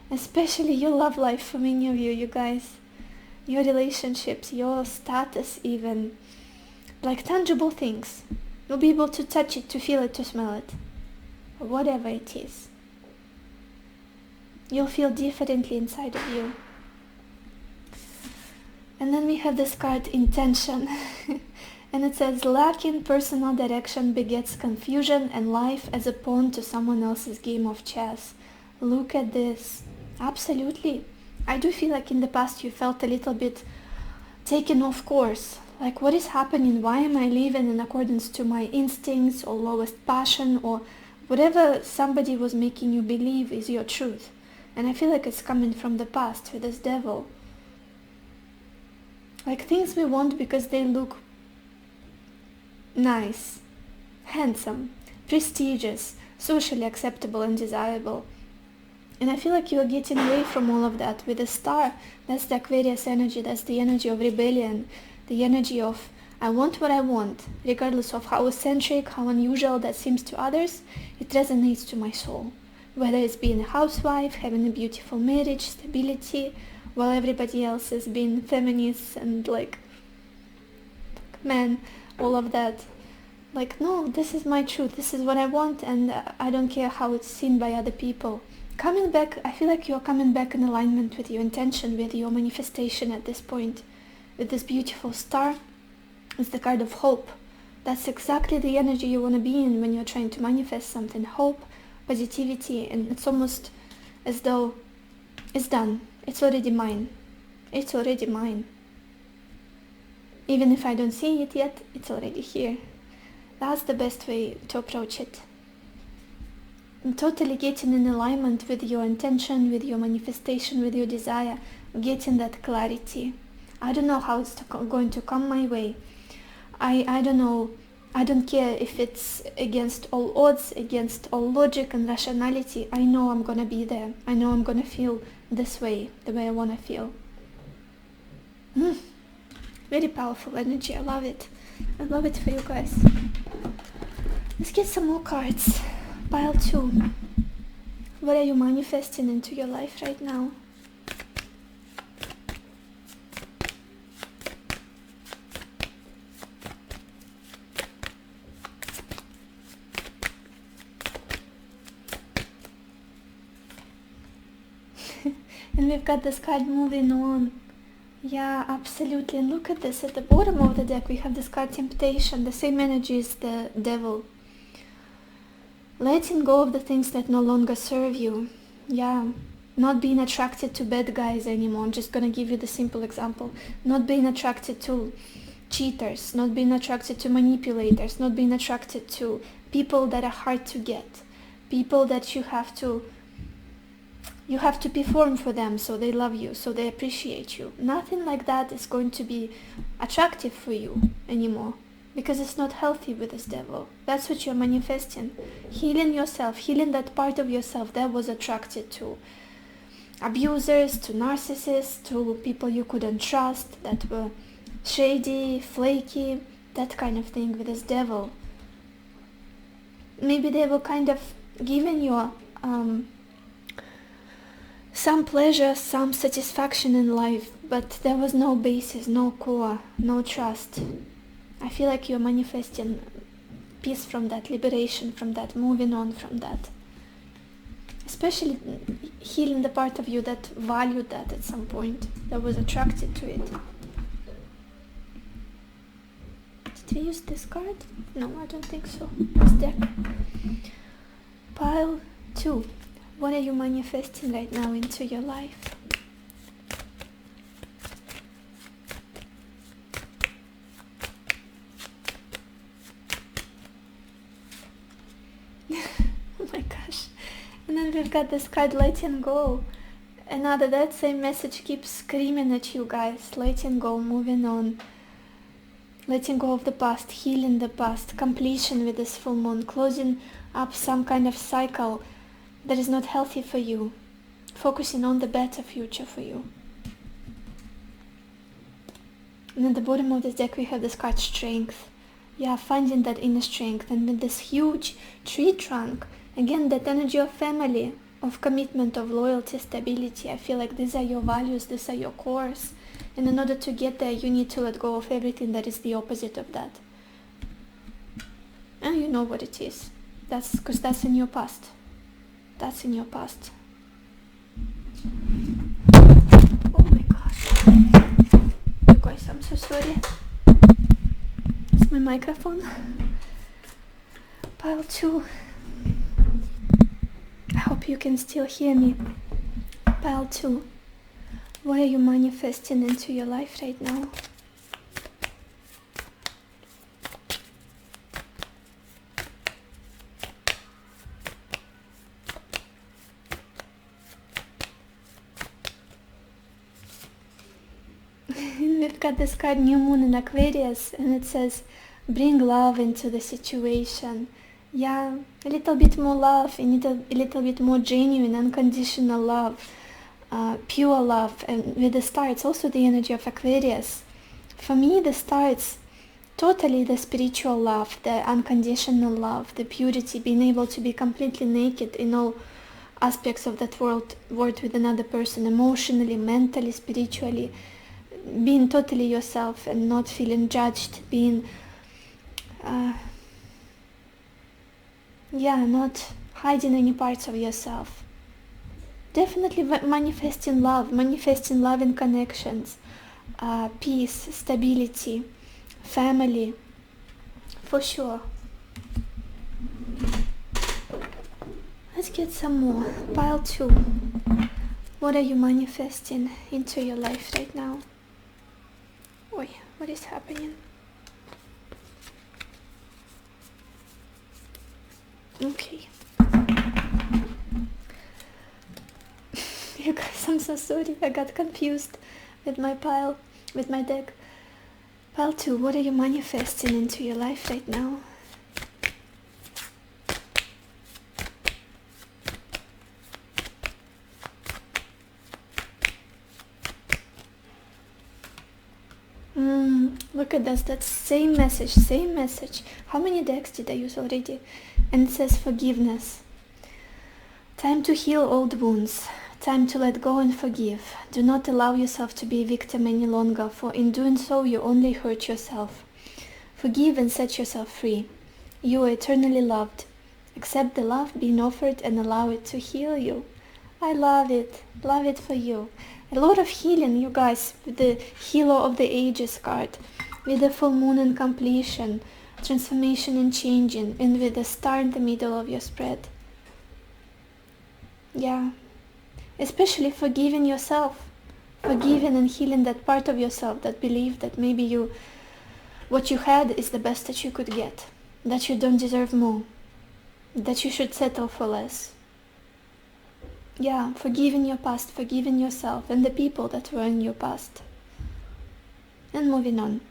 Especially your love life for many of you guys. Your relationships, your status even. Like tangible things. You'll be able to touch it, to feel it, to smell it. Or whatever it is. You'll feel differently inside of you. And then we have this card, Intention. And it says, lacking personal direction begets confusion and life as a pawn to someone else's game of chess. Look at this. Absolutely. I do feel like in the past you felt a little bit taken off course. Like, what is happening? Why am I living in accordance to my instincts or lowest passion or whatever somebody was making you believe is your truth? And I feel like it's coming from the past with this devil. Like things we want because they look nice, handsome, prestigious, socially acceptable and desirable. And I feel like you are getting away from all of that with the Star. That's the Aquarius energy, that's the energy of rebellion, the energy of I want what I want, regardless of how eccentric, how unusual that seems to others, it resonates to my soul. Whether it's being a housewife, having a beautiful marriage, stability, while everybody else is being feminists and like men, all of that. Like, no, this is my truth, this is what I want, and I don't care how it's seen by other people. Coming back, I feel like you're coming back in alignment with your intention, with your manifestation at this point. With this beautiful star, it's the card of hope. That's exactly the energy you want to be in when you're trying to manifest something. Hope, positivity, and it's almost as though it's done. It's already mine. It's already mine. Even if I don't see it yet, it's already here. That's the best way to approach it. And totally getting in alignment with your intention, with your manifestation, with your desire, getting that clarity. I don't know how it's going to come my way. I don't know. I don't care if it's against all odds, against all logic and rationality. I know I'm gonna be there. I know I'm gonna feel this way, the way I wanna feel. Very powerful energy. I love it. I love it for you guys. Let's get some more cards. Pile 2. What are you manifesting into your life right now? And we've got this card moving on. Yeah, absolutely. And look at this. At the bottom of the deck, we have this card Temptation. The same energy as the Devil. Letting go of the things that no longer serve you. Yeah. Not being attracted to bad guys anymore. I'm just gonna give you the simple example. Not being attracted to cheaters. Not being attracted to manipulators. Not being attracted to people that are hard to get. People that you have to perform for them so they love you, so they appreciate you. Nothing like that is going to be attractive for you anymore, because it's not healthy with this Devil. That's what you're manifesting. Healing yourself, healing that part of yourself that was attracted to abusers, to narcissists, to people you couldn't trust, that were shady, flaky, that kind of thing with this Devil. Maybe they were kind of giving you some pleasure, some satisfaction in life, but there was no basis, no core, no trust. I feel like you're manifesting peace from that, liberation from that, moving on from that. Especially healing the part of you that valued that at some point, that was attracted to it. Did we use this card? No, I don't think so. This deck. Pile 2. What are you manifesting right now into your life? Oh my gosh. And then we've got this card, letting go. Another, that same message keeps screaming at you guys. Letting go, moving on. Letting go of the past, healing the past, completion with this full moon, closing up some kind of cycle that is not healthy for you, focusing on the better future for you. And at the bottom of this deck we have this card Strength. Yeah, finding that inner strength. And with this huge tree trunk, again that energy of family, of commitment, of loyalty, stability. I feel like these are your values, these are your cores. And in order to get there, you need to let go of everything that is the opposite of that. And you know what it is. That's because that's in your past. That's in your past. Oh my gosh. You guys, I'm so sorry. It's my microphone. Pile 2. I hope you can still hear me. Pile 2. What are you manifesting into your life right now? We've got this card New Moon in Aquarius, and it says bring love into the situation. Yeah, a little bit more love, a little bit more genuine, unconditional love, pure love. And with the star, it's also the energy of Aquarius. For me, the star, it's totally the spiritual love, the unconditional love, the purity, being able to be completely naked in all aspects of that world with another person, emotionally, mentally, spiritually, being totally yourself and not feeling judged, being not hiding any parts of yourself. Definitely manifesting love in connections, peace, stability, family, for sure. Let's get some more. Pile 2. What are you manifesting into your life right now? Oi, what is happening? Okay. You guys, I'm so sorry. I got confused with my deck. Pile 2, what are you manifesting into your life right now? Look at this, that's same message. How many decks did I use already? And it says forgiveness. Time to heal old wounds. Time to let go and forgive. Do not allow yourself to be a victim any longer, for in doing so you only hurt yourself. Forgive and set yourself free. You are eternally loved. Accept the love being offered and allow it to heal you. I love it for you. A lot of healing, you guys, with the Healer of the Ages card, with the full moon and completion, transformation and changing, and with the star in the middle of your spread. Yeah, especially forgiving yourself, forgiving and healing that part of yourself that believed that maybe what you had is the best that you could get, that you don't deserve more, that you should settle for less. Yeah, forgiving your past, forgiving yourself and the people that were in your past. And moving on.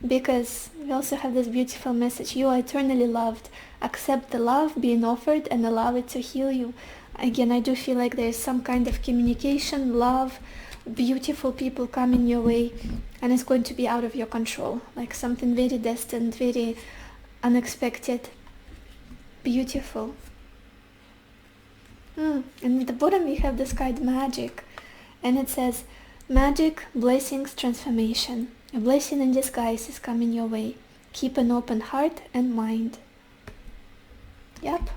Because we also have this beautiful message. You are eternally loved. Accept the love being offered and allow it to heal you. Again, I do feel like there is some kind of communication, love, beautiful people coming your way, and it's going to be out of your control. Like something very destined, very unexpected. Beautiful. And at the bottom we have this card Magic, and it says magic, blessings, transformation. A blessing in disguise is coming your way. Keep an open heart and mind. Yep.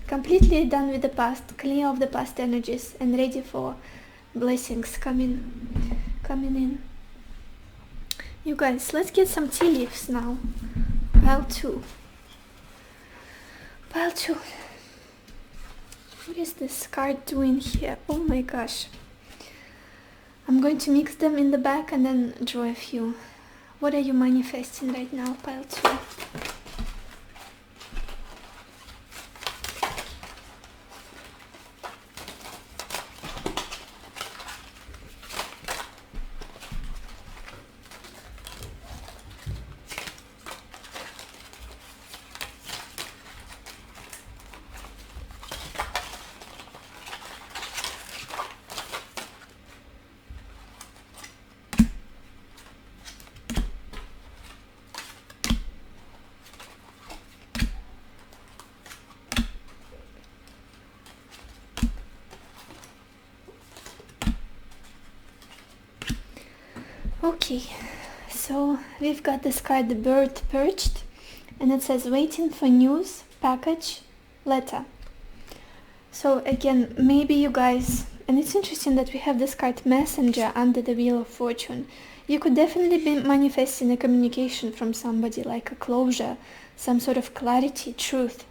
Completely done with the past, clear of the past energies and ready for blessings coming in. You guys, let's get some tea leaves now. Pile 2. What is this card doing here? Oh my gosh. I'm going to mix them in the back and then draw a few. What are you manifesting right now, pile 2? Okay, so we've got this card, the bird perched, and it says waiting for news, package, letter. So again, maybe you guys, and it's interesting that we have this card messenger under the Wheel of Fortune. You could definitely be manifesting a communication from somebody, like a closure, some sort of clarity, truth.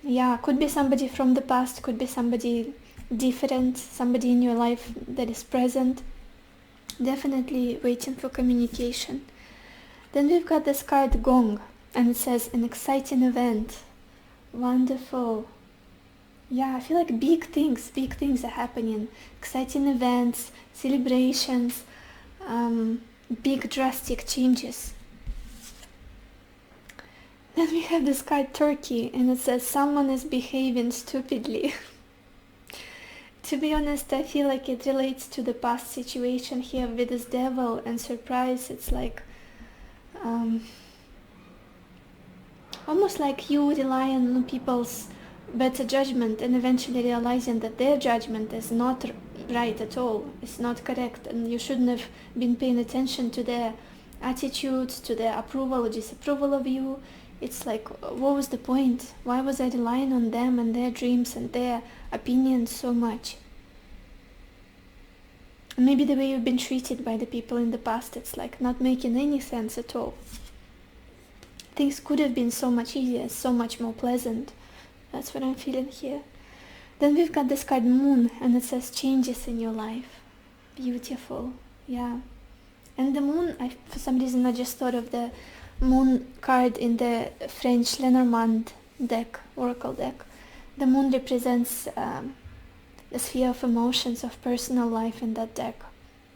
Yeah, could be somebody from the past, could be somebody different, somebody in your life that is present. Definitely waiting for communication. Then we've got this card Gong, and it says an exciting event. Wonderful. Yeah, I feel like big things are happening. Exciting events, celebrations, big drastic changes. Then we have this card Turkey, and it says someone is behaving stupidly. To be honest, I feel like it relates to the past situation here with this devil and surprise. It's like almost like you rely on people's better judgment and eventually realizing that their judgment is not right at all, it's not correct, and you shouldn't have been paying attention to their attitudes, to their approval or disapproval of you. It's like, what was the point? Why was I relying on them and their dreams and their opinions so much? And maybe the way you've been treated by the people in the past, it's like not making any sense at all. Things could have been so much easier, so much more pleasant. That's what I'm feeling here. Then we've got this card Moon, and it says changes in your life. Beautiful, yeah. And the moon, for some reason I just thought of the moon card in the French Lenormand deck, oracle deck. The moon represents the sphere of emotions, of personal life in that deck,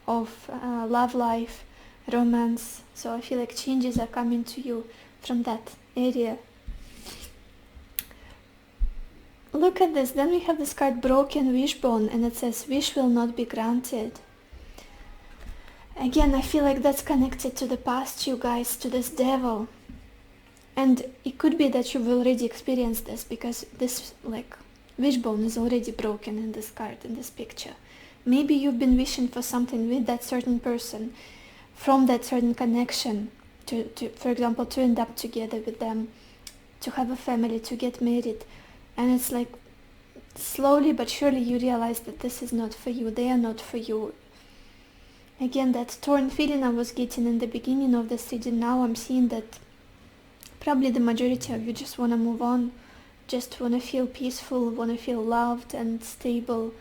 of love life, romance. So I feel like changes are coming to you from that area. Look at this. Then we have this card Broken Wishbone, and it says wish will not be granted. Again, I feel like that's connected to the past, you guys, to this devil. And it could be that you've already experienced this, because this like wishbone is already broken in this card, in this picture. Maybe you've been wishing for something with that certain person, from that certain connection, to for example, to end up together with them, to have a family, to get married. And it's like slowly but surely you realize that this is not for you, they are not for you. Again, that torn feeling I was getting in the beginning of this reading, now I'm seeing that probably the majority of you just want to move on, just want to feel peaceful, want to feel loved and stable,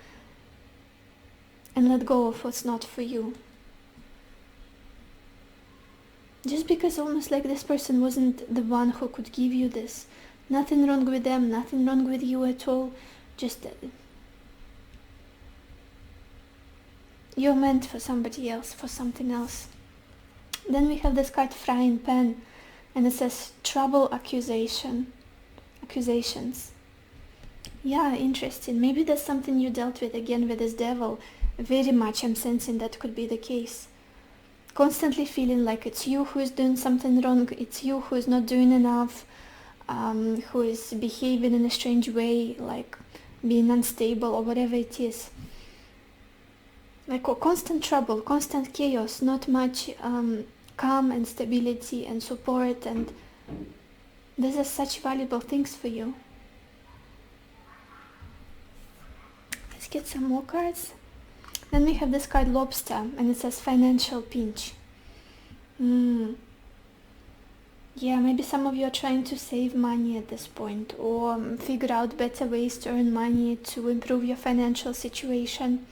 and let go of what's not for you. Just because almost like this person wasn't the one who could give you this. Nothing wrong with them, nothing wrong with you at all, just you're meant for somebody else, for something else. Then we have this card Frying Pan, and it says trouble, accusations. Yeah, interesting. Maybe there's something you dealt with again with this devil. Very much I'm sensing that could be the case. Constantly feeling like it's you who is doing something wrong, it's you who is not doing enough, who is behaving in a strange way, like being unstable or whatever it is. Like constant trouble, constant chaos, not much calm and stability and support, and these are such valuable things for you. Let's get some more cards. Then we have this card Lobster, and it says financial pinch. Yeah, maybe some of you are trying to save money at this point, or figure out better ways to earn money to improve your financial situation,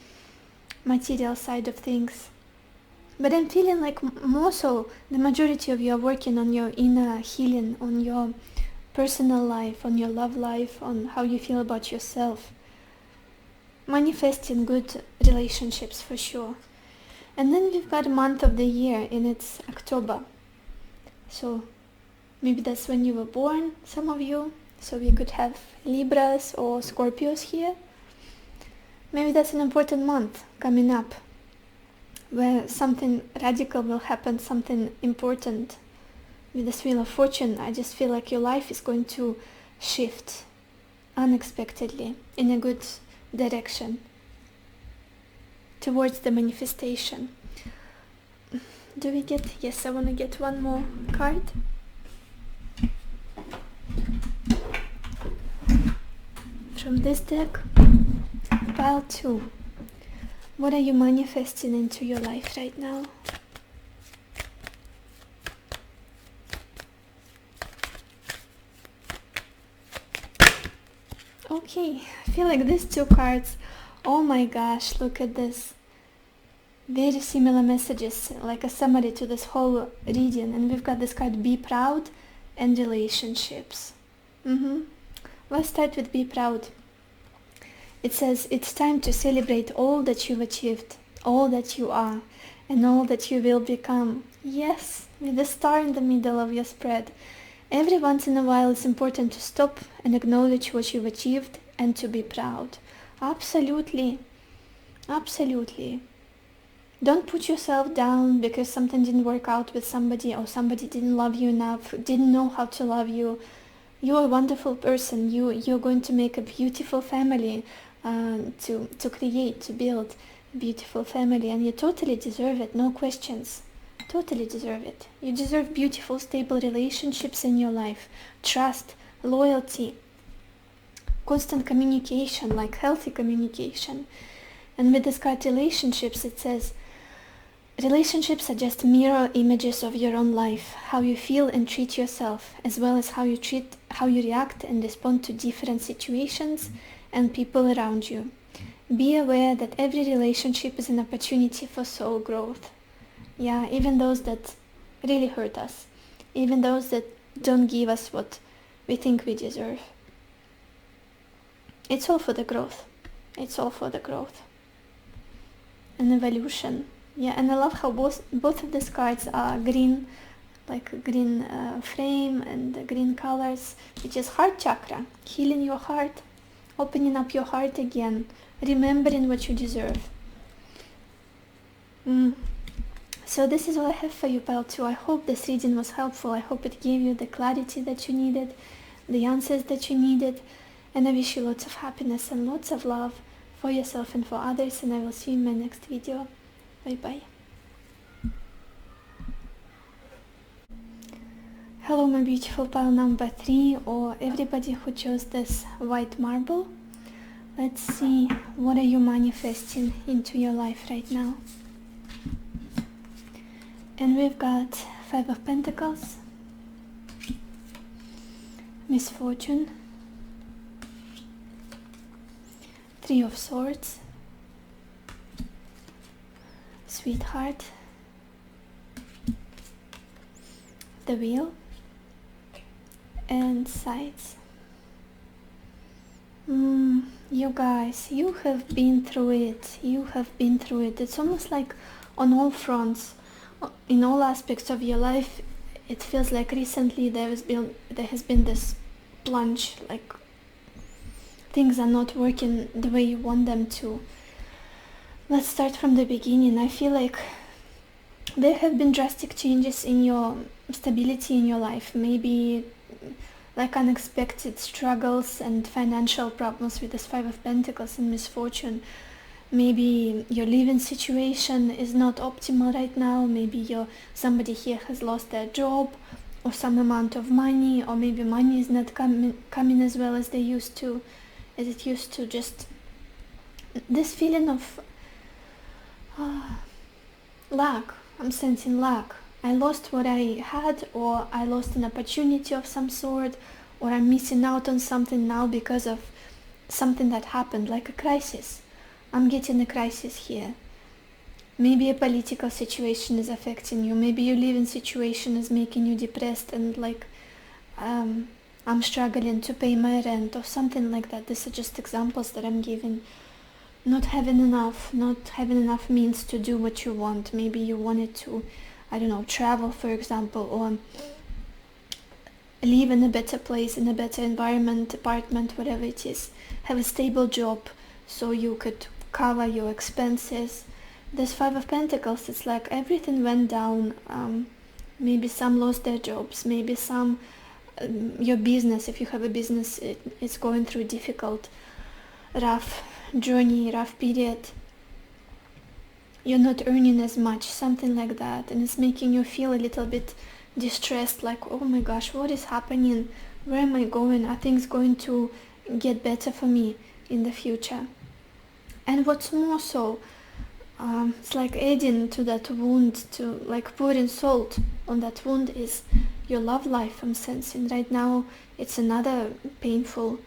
material side of things. But I'm feeling like more so the majority of you are working on your inner healing, on your personal life, on your love life, on how you feel about yourself. Manifesting good relationships for sure. And then we've got a month of the year, and it's October. So maybe that's when you were born, some of you. So we could have Libras or Scorpios here. Maybe that's an important month coming up, where something radical will happen, something important. With this Wheel of Fortune, I just feel like your life is going to shift unexpectedly in a good direction towards the manifestation. Do we get... Yes, I want to get one more card. From this deck, pile 2. What are you manifesting into your life right now? Okay, I feel like these two cards, oh my gosh, look at this. Very similar messages, like a summary to this whole reading. And we've got this card Be Proud and Relationships. Let's start with Be Proud. It says, it's time to celebrate all that you've achieved, all that you are, and all that you will become. Yes, with the star in the middle of your spread. Every once in a while it's important to stop and acknowledge what you've achieved and to be proud. Absolutely. Absolutely. Don't put yourself down because something didn't work out with somebody, or somebody didn't love you enough, didn't know how to love you. You're a wonderful person. You're going to make a beautiful family, to create, to build a beautiful family, and you totally deserve it. No questions. Totally deserve it. You deserve beautiful, stable relationships in your life, trust, loyalty, constant communication, like healthy communication. And with this card relationships, it says, relationships are just mirror images of your own life, how you feel and treat yourself, as well as how you react and respond to different situations and people around you. Be aware that every relationship is an opportunity for soul growth. Yeah, even those that really hurt us, even those that don't give us what we think we deserve. It's all for the growth. It's all for the growth. An evolution. Yeah, and I love how both of these cards are green, like a green frame and the green colors, which is heart chakra, healing your heart, opening up your heart again, remembering what you deserve. So this is all I have for you, pile 2. I hope this reading was helpful. I hope it gave you the clarity that you needed, the answers that you needed, and I wish you lots of happiness and lots of love for yourself and for others, and I will see you in my next video. Bye bye. Hello my beautiful pile number 3, or everybody who chose this white marble. Let's see, what are you manifesting into your life right now? And we've got 5 of Pentacles, misfortune, 3 of Swords, sweetheart, the wheel, and sides. You guys, you have been through it. You have been through it. It's almost like on all fronts, in all aspects of your life. It feels like recently there has been this plunge, like things are not working the way you want them to. Let's start from the beginning. I feel like there have been drastic changes in your stability in your life, maybe like unexpected struggles and financial problems with this 5 of Pentacles and misfortune. Maybe your living situation is not optimal right now. Maybe somebody here has lost their job or some amount of money, or maybe money is not coming as well as it used to. Just this feeling of lack. I'm sensing lack. I lost what I had, or I lost an opportunity of some sort, or I'm missing out on something now because of something that happened, like a crisis. I'm getting a crisis here. Maybe a political situation is affecting you. Maybe your living situation is making you depressed and like, I'm struggling to pay my rent or something like that. These are just examples that I'm giving. Not having enough means to do what you want. Maybe you wanted to, I don't know, travel, for example, or live in a better place, in a better environment, apartment, whatever it is. Have a stable job so you could cover your expenses. This 5 of Pentacles, it's like everything went down. Maybe some lost their jobs. Maybe some, your business, if you have a business, it's going through difficult, rough journey, rough period. You're not earning as much, something like that, and it's making you feel a little bit distressed, like, oh my gosh, what is happening? Where am I going? Are things going to get better for me in the future? And what's more so, it's like adding to that wound, to like pouring salt on that wound, is your love life. I'm sensing right now it's another painful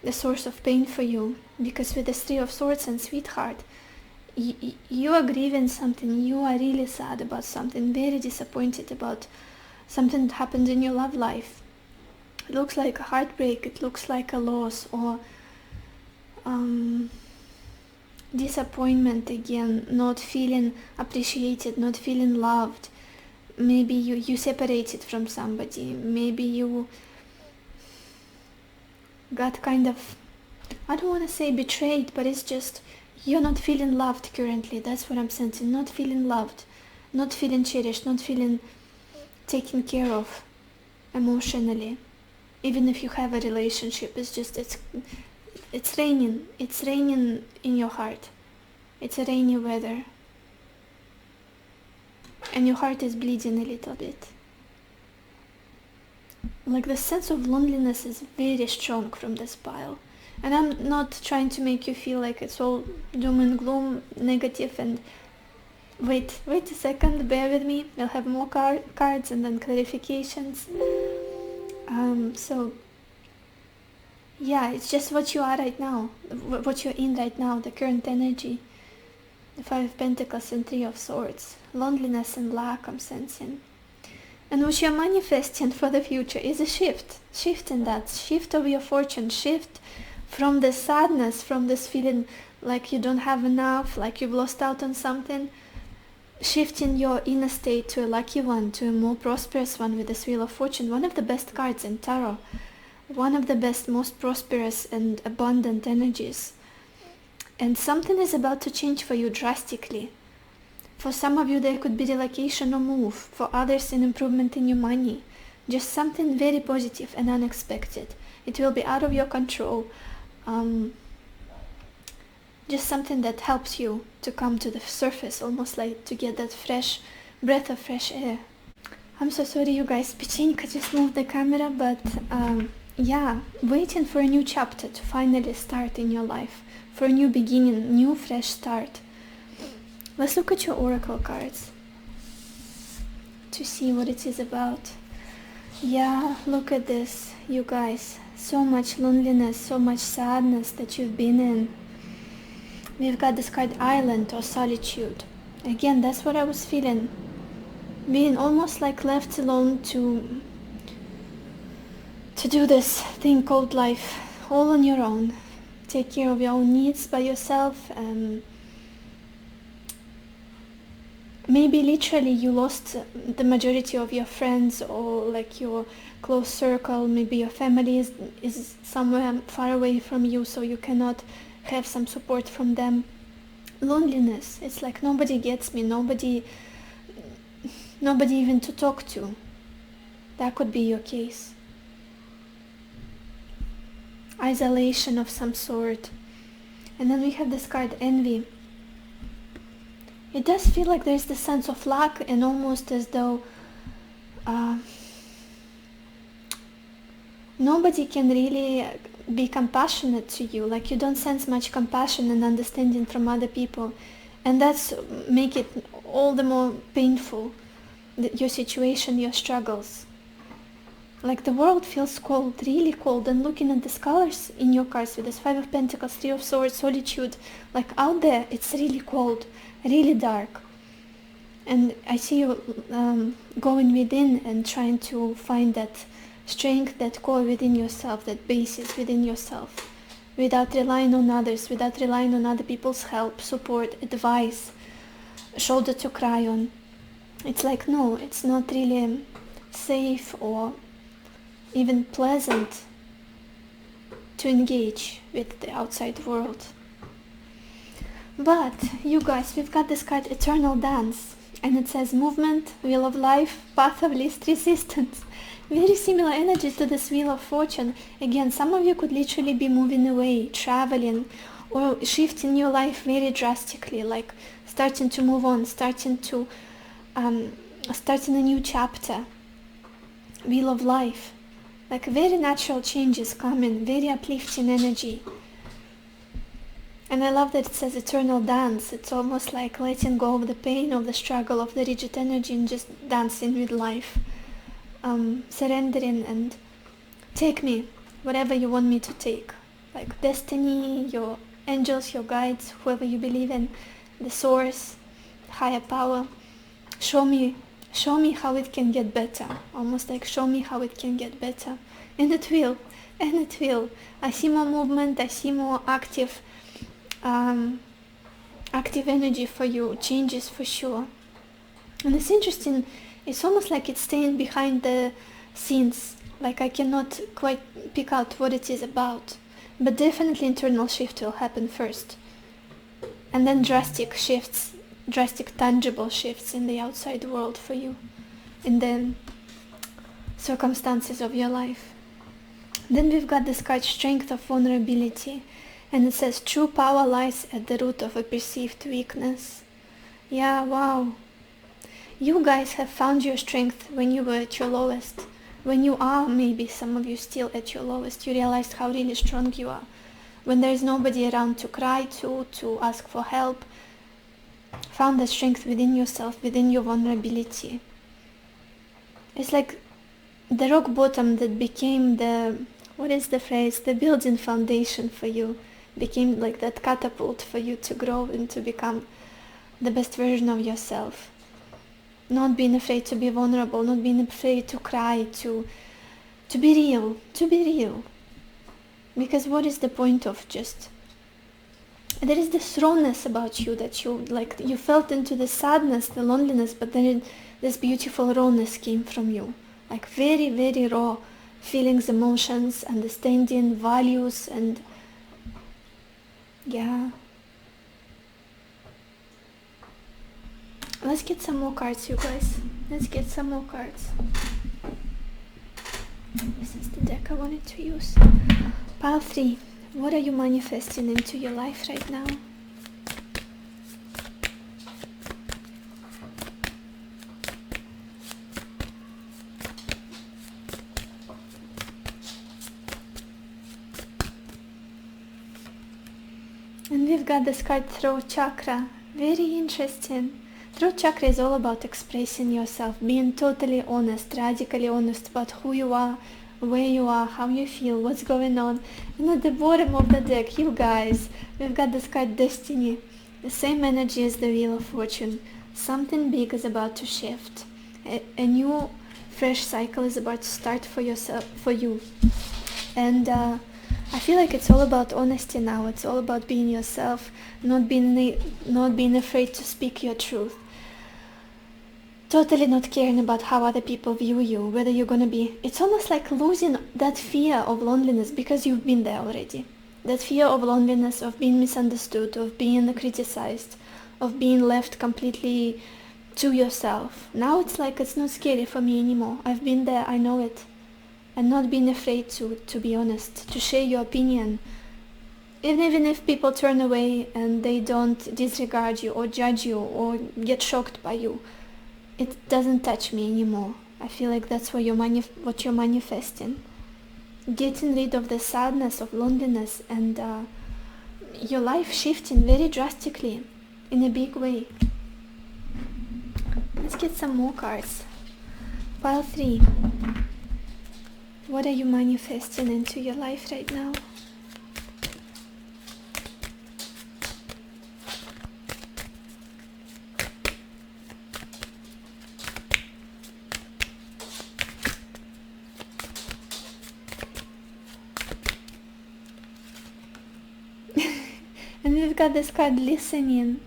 the source of pain for you, because with the 3 of Swords and sweetheart, you are grieving something. You are really sad about something, very disappointed about something that happened in your love life. It looks like a heartbreak, it looks like a loss, or disappointment again, not feeling appreciated, not feeling loved. Maybe you separated from somebody. Maybe you got kind of, I don't want to say betrayed, but it's just you're not feeling loved currently. That's what I'm sensing. Not feeling loved, not feeling cherished, not feeling taken care of emotionally. Even if you have a relationship, it's raining. It's raining in your heart. It's a rainy weather. And your heart is bleeding a little bit. Like the sense of loneliness is very strong from this pile. And I'm not trying to make you feel like it's all doom and gloom, negative, and wait a second, bear with me. We'll have more cards and then clarifications. So yeah, it's just what you are right now, what you're in right now, the current energy. The Five of Pentacles and Three of Swords. Loneliness and lack I'm sensing. And what you're manifesting for the future is a shift. Shift in that. Shift of your fortune. Shift from the sadness, from this feeling like you don't have enough, like you've lost out on something. Shifting your inner state to a lucky one, to a more prosperous one with this Wheel of Fortune. One of the best cards in Tarot. One of the best, most prosperous and abundant energies. And something is about to change for you drastically. For some of you there could be relocation or move. For others an improvement in your money. Just something very positive and unexpected. It will be out of your control. Just something that helps you to come to the surface, almost like to get that fresh breath of fresh air. I'm so sorry you guys, Pechenka just moved the camera, but yeah, waiting for a new chapter to finally start in your life. For a new beginning, new fresh start. Let's look at your oracle cards to see what it is about. Yeah, look at this, you guys. So much loneliness, so much sadness that you've been in. We've got this card, Island or Solitude. Again, that's what I was feeling. Being almost like left alone to do this thing called life all on your own. Take care of your own needs by yourself. Maybe literally you lost the majority of your friends, or like your close circle. Maybe your family is somewhere far away from you, so you cannot have some support from them. Loneliness. It's like nobody gets me, nobody even to talk to. That could be your case. Isolation of some sort. And then we have this card, Envy. It does feel like there's the sense of lack, and almost as though nobody can really be compassionate to you. Like you don't sense much compassion and understanding from other people, and that's make it all the more painful, your situation, your struggles. Like the world feels cold, really cold. And looking at the colors in your cards with this Five of Pentacles, Three of Swords, Solitude, like out there it's really cold, really dark. And I see you going within and trying to find that strength, that core within yourself, that basis within yourself, without relying on others, without relying on other people's help, support, advice, shoulder to cry on. It's like, no, it's not really safe or even pleasant to engage with the outside world. But you guys, we've got this card, Eternal Dance, and it says movement, wheel of life, path of least resistance. Very similar energy to this Wheel of Fortune. Again, some of you could literally be moving away, traveling, or shifting your life very drastically, like starting to move on, starting a new chapter. Wheel of life. Like very natural changes coming, very uplifting energy. And I love that it says eternal dance. It's almost like letting go of the pain, of the struggle, of the rigid energy, and just dancing with life. Surrendering and take me whatever you want me to take. Like destiny, your angels, your guides, whoever you believe in, the source, higher power. Show me how it can get better. Almost like show me how it can get better. And it will. And it will. I see more movement. I see more active energy for you. Changes for sure. And it's interesting. It's almost like it's staying behind the scenes. Like I cannot quite pick out what it is about. But definitely internal shift will happen first. And then drastic shifts. Drastic tangible shifts in the outside world for you, in the circumstances of your life. Then we've got this card, Strength of Vulnerability, and it says true power lies at the root of a perceived weakness. Yeah, wow. You guys have found your strength when you were at your lowest. When you are, maybe some of you still at your lowest, you realized how really strong you are. When there's nobody around to cry to ask for help, found the strength within yourself, within your vulnerability. It's like the rock bottom that became the, what is the phrase, the building foundation for you, became like that catapult for you to grow and to become the best version of yourself. Not being afraid to be vulnerable, not being afraid to cry, to be real. Because what is the point of just, there is this rawness about you that you felt into the sadness, the loneliness, but then this beautiful rawness came from you. Like very, very raw feelings, emotions, understanding, values, and yeah. Let's get some more cards, you guys. Let's get some more cards. This is the deck I wanted to use. Pile 3. What are you manifesting into your life right now? And we've got this card, Throat Chakra. Very interesting. Throat Chakra is all about expressing yourself, being totally honest, radically honest about who you are, where you are, how you feel, what's going on. And at the bottom of the deck, you guys, we've got this card, Destiny. The same energy as the Wheel of Fortune. Something big is about to shift. A new, fresh cycle is about to start for yourself, for you. And I feel like it's all about honesty now. It's all about being yourself, not being afraid to speak your truth. Totally not caring about how other people view you, whether you're gonna be... It's almost like losing that fear of loneliness because you've been there already. That fear of loneliness, of being misunderstood, of being criticized, of being left completely to yourself. Now it's like it's not scary for me anymore. I've been there, I know it. And not being afraid to be honest, to share your opinion. Even if people turn away and they don't disregard you or judge you or get shocked by you, it doesn't touch me anymore. I feel like that's what you're manifesting. Getting rid of the sadness of loneliness and your life shifting very drastically in a big way. Let's get some more cards. Pile 3. What are you manifesting into your life right now? And we've got this card, Listening.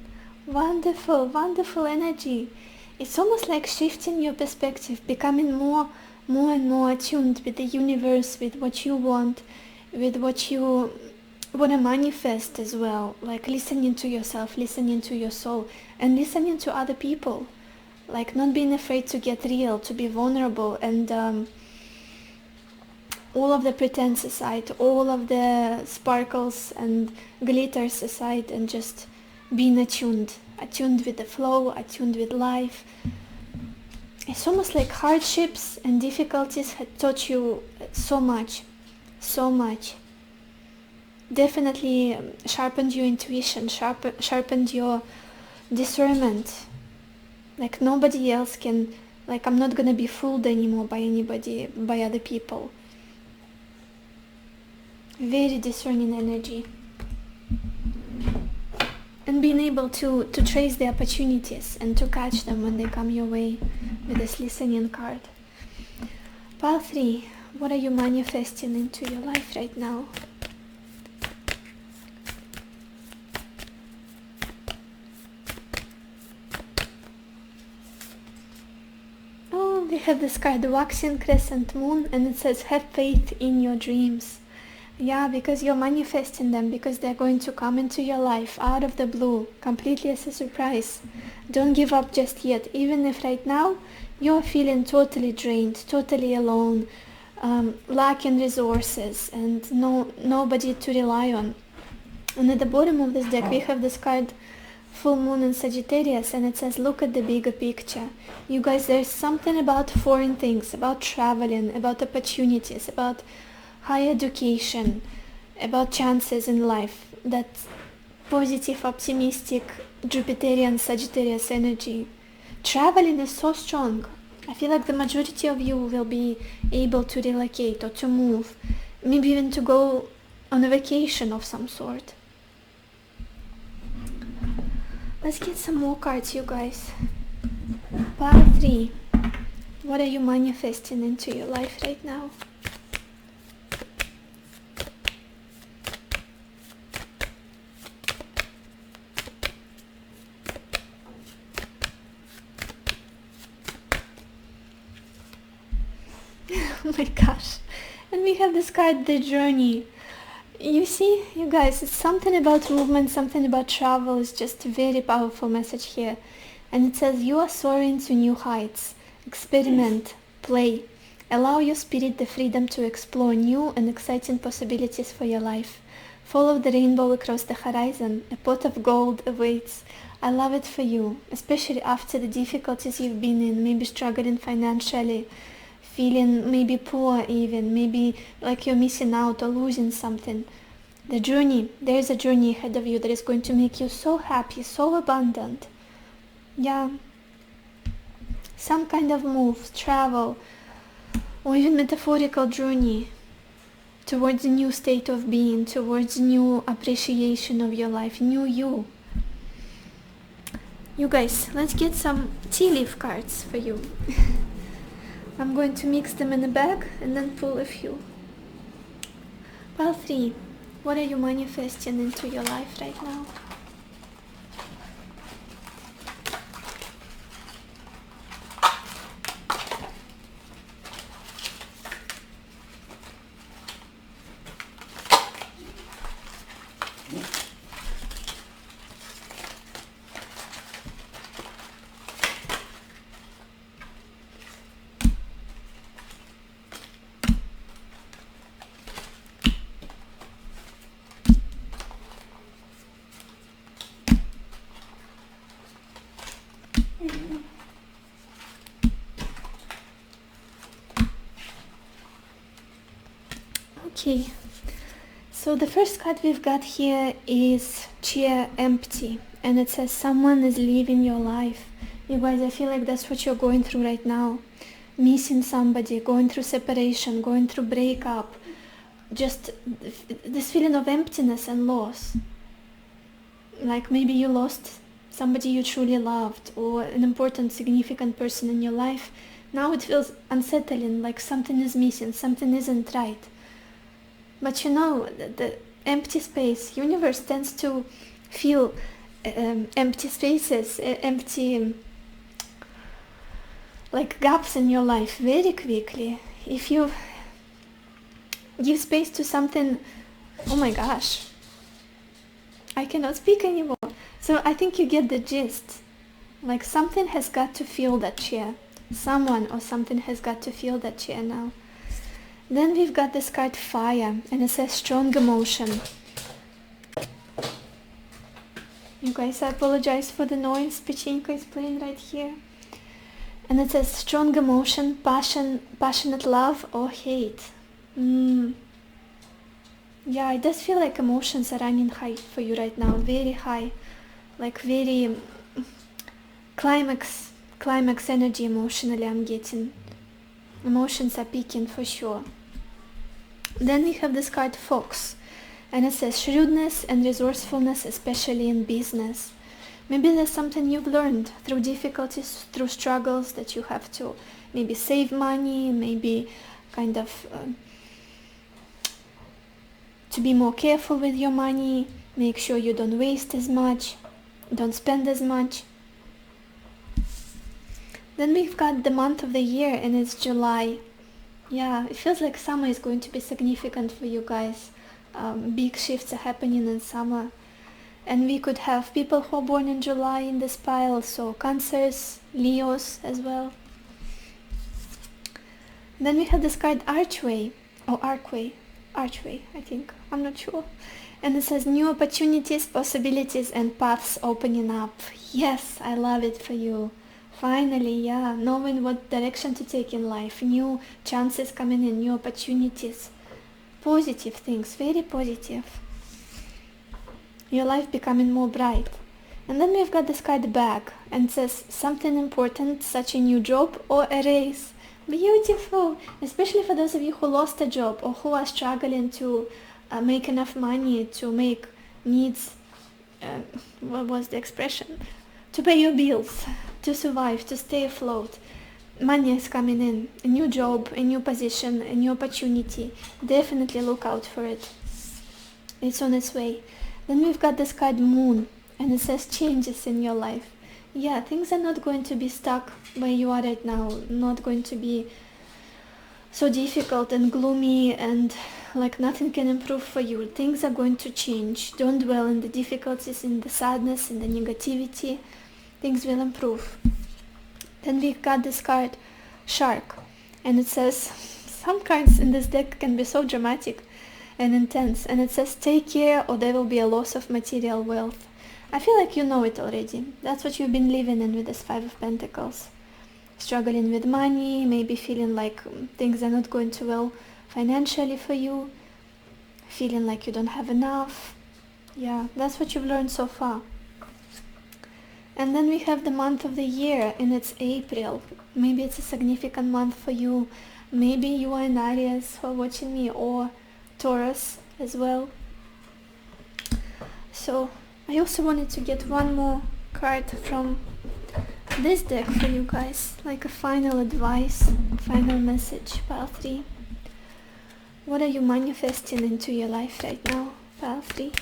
Wonderful, wonderful energy. It's almost like shifting your perspective, becoming more and more attuned with the universe, with what you want, with what you want to manifest as well. Like listening to yourself, listening to your soul, and listening to other people. Like not being afraid to get real, to be vulnerable, and all of the pretense aside, all of the sparkles and glitters aside, and just being attuned with the flow, attuned with life. It's almost like hardships and difficulties had taught you so much. Definitely sharpened your intuition, sharpened your discernment. Like nobody else can, like I'm not gonna be fooled anymore by anybody, by other people. Very discerning energy. And being able to trace the opportunities and to catch them when they come your way with this Listening card. Pile 3. What are you manifesting into your life right now? Oh, we have this card, the Waxing Crescent Moon, and it says have faith in your dreams. Yeah, because you're manifesting them, because they're going to come into your life out of the blue, completely as a surprise. Don't give up just yet, even if right now You're feeling totally drained, totally alone, lacking resources and nobody to rely on. And at the bottom of this deck we have this card Full Moon in Sagittarius, and it says look at the bigger picture. You guys, there's something about foreign things, about traveling, about opportunities, about higher education, about chances in life, that positive, optimistic Jupiterian Sagittarius energy. Traveling is so strong. I feel like the majority of you will be able to relocate or to move, maybe even to go on a vacation of some sort. Let's get some more cards, you guys. Pile 3. What are you manifesting into your life right now? Oh my gosh. And we have this card, the journey. You see, you guys, it's something about movement, something about travel. It's just a very powerful message here. And it says you are soaring to new heights. Experiment, play. Allow your spirit the freedom to explore new and exciting possibilities for your life. Follow the rainbow across the horizon. A pot of gold awaits. I love it for you, especially after the difficulties you've been in, maybe struggling financially, feeling maybe poor even, maybe like you're missing out or losing something. The journey, there is a journey ahead of you that is going to make you so happy, so abundant. Yeah. Some kind of move, travel, or even metaphorical journey towards a new state of being, towards new appreciation of your life, new you. You guys, let's get some tea leaf cards for you. I'm going to mix them in a bag and then pull a few. Pile 3. What are you manifesting into your life right now? Okay, so the first card we've got here is chair empty, and it says someone is leaving your life. You guys, I feel like that's what you're going through right now. Missing somebody, going through separation, going through breakup, just this feeling of emptiness and loss. Like maybe you lost somebody you truly loved or an important, significant person in your life. Now it feels unsettling, like something is missing, something isn't right. But you know, the empty space, universe tends to fill empty spaces, empty like gaps in your life very quickly. If you give space to something, oh my gosh, I cannot speak anymore. So I think you get the gist. Like something has got to fill that chair. Someone or something has got to fill that chair now. Then we've got this card fire, and it says strong emotion. You guys, I apologize for the noise. Pachinko is playing right here. And it says strong emotion, passion, passionate love or hate. Yeah, it does feel like emotions are running high for you right now, very high, like very climax energy emotionally I'm getting. Emotions are peaking for sure. Then we have this card Fox, and it says shrewdness and resourcefulness, especially in business. Maybe there's something you've learned through difficulties, through struggles, that you have to maybe save money, maybe kind of to be more careful with your money, make sure you don't waste as much, don't spend as much. Then we've got the month of the year, and it's July. Yeah, it feels like summer is going to be significant for you guys. Big shifts are happening in summer. And we could have people who are born in July in this pile, so Cancers, Leos as well. Then we have this card Archway, or Archway, I think, I'm not sure. And it says new opportunities, possibilities, and paths opening up. Yes, I love it for you. Finally, yeah, knowing what direction to take in life, new chances coming in, new opportunities, positive things, very positive. Your life becoming more bright. And then we've got this card back, and it says something important, such a new job or a raise. Beautiful, especially for those of you who lost a job or who are struggling to make enough money to make needs, what was the expression? To pay your bills, to survive, to stay afloat. Money is coming in, a new job, a new position, a new opportunity. Definitely look out for it. It's on its way. Then we've got this card Moon, and it says changes in your life. Yeah, things are not going to be stuck where you are right now, not going to be so difficult and gloomy and like nothing can improve for you. Things are going to change. Don't dwell in the difficulties, in the sadness, in the negativity. Things will improve. Then we got this card Shark, and it says, some cards in this deck can be so dramatic and intense, and it says take care or there will be a loss of material wealth. I feel like you know it already. That's what you've been living in with this Five of Pentacles. Struggling with money, maybe feeling like things are not going too well financially for you, feeling like you don't have enough. Yeah, that's what you've learned so far. And then we have the month of the year, and it's April. Maybe it's a significant month for you. Maybe you are in Aries who are watching me, or Taurus as well. So I also wanted to get one more card from this deck for you guys, like a final advice, final message. Pile 3. What are you manifesting into your life right now? Pile 3.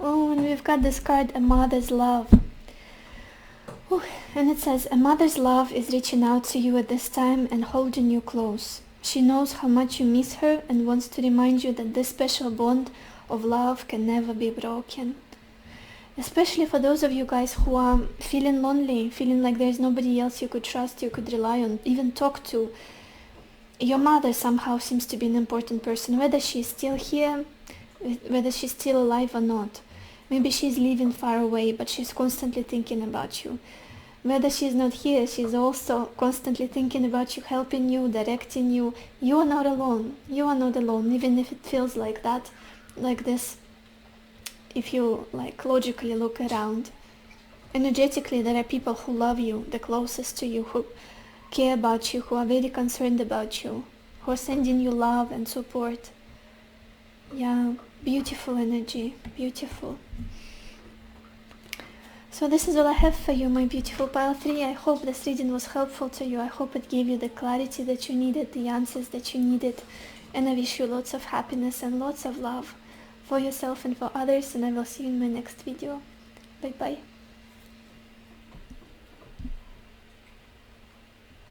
Oh, and we've got this card, A Mother's Love. Ooh, and it says, a mother's love is reaching out to you at this time and holding you close. She knows how much you miss her and wants to remind you that this special bond of love can never be broken. Especially for those of you guys who are feeling lonely, feeling like there's nobody else you could trust, you could rely on, even talk to. Your mother somehow seems to be an important person, whether she's still here, whether she's still alive or not. Maybe she's living far away, but she's constantly thinking about you. Whether she's not here, she's also constantly thinking about you, helping you, directing you. You are not alone. You are not alone, even if it feels like that, like this. If you like logically look around, energetically there are people who love you, the closest to you, who care about you, who are very concerned about you, who are sending you love and support. Yeah, beautiful energy, beautiful. So this is all I have for you, my beautiful Pile 3. I hope this reading was helpful to you. I hope it gave you the clarity that you needed, the answers that you needed. And I wish you lots of happiness and lots of love for yourself and for others. And I will see you in my next video. Bye bye.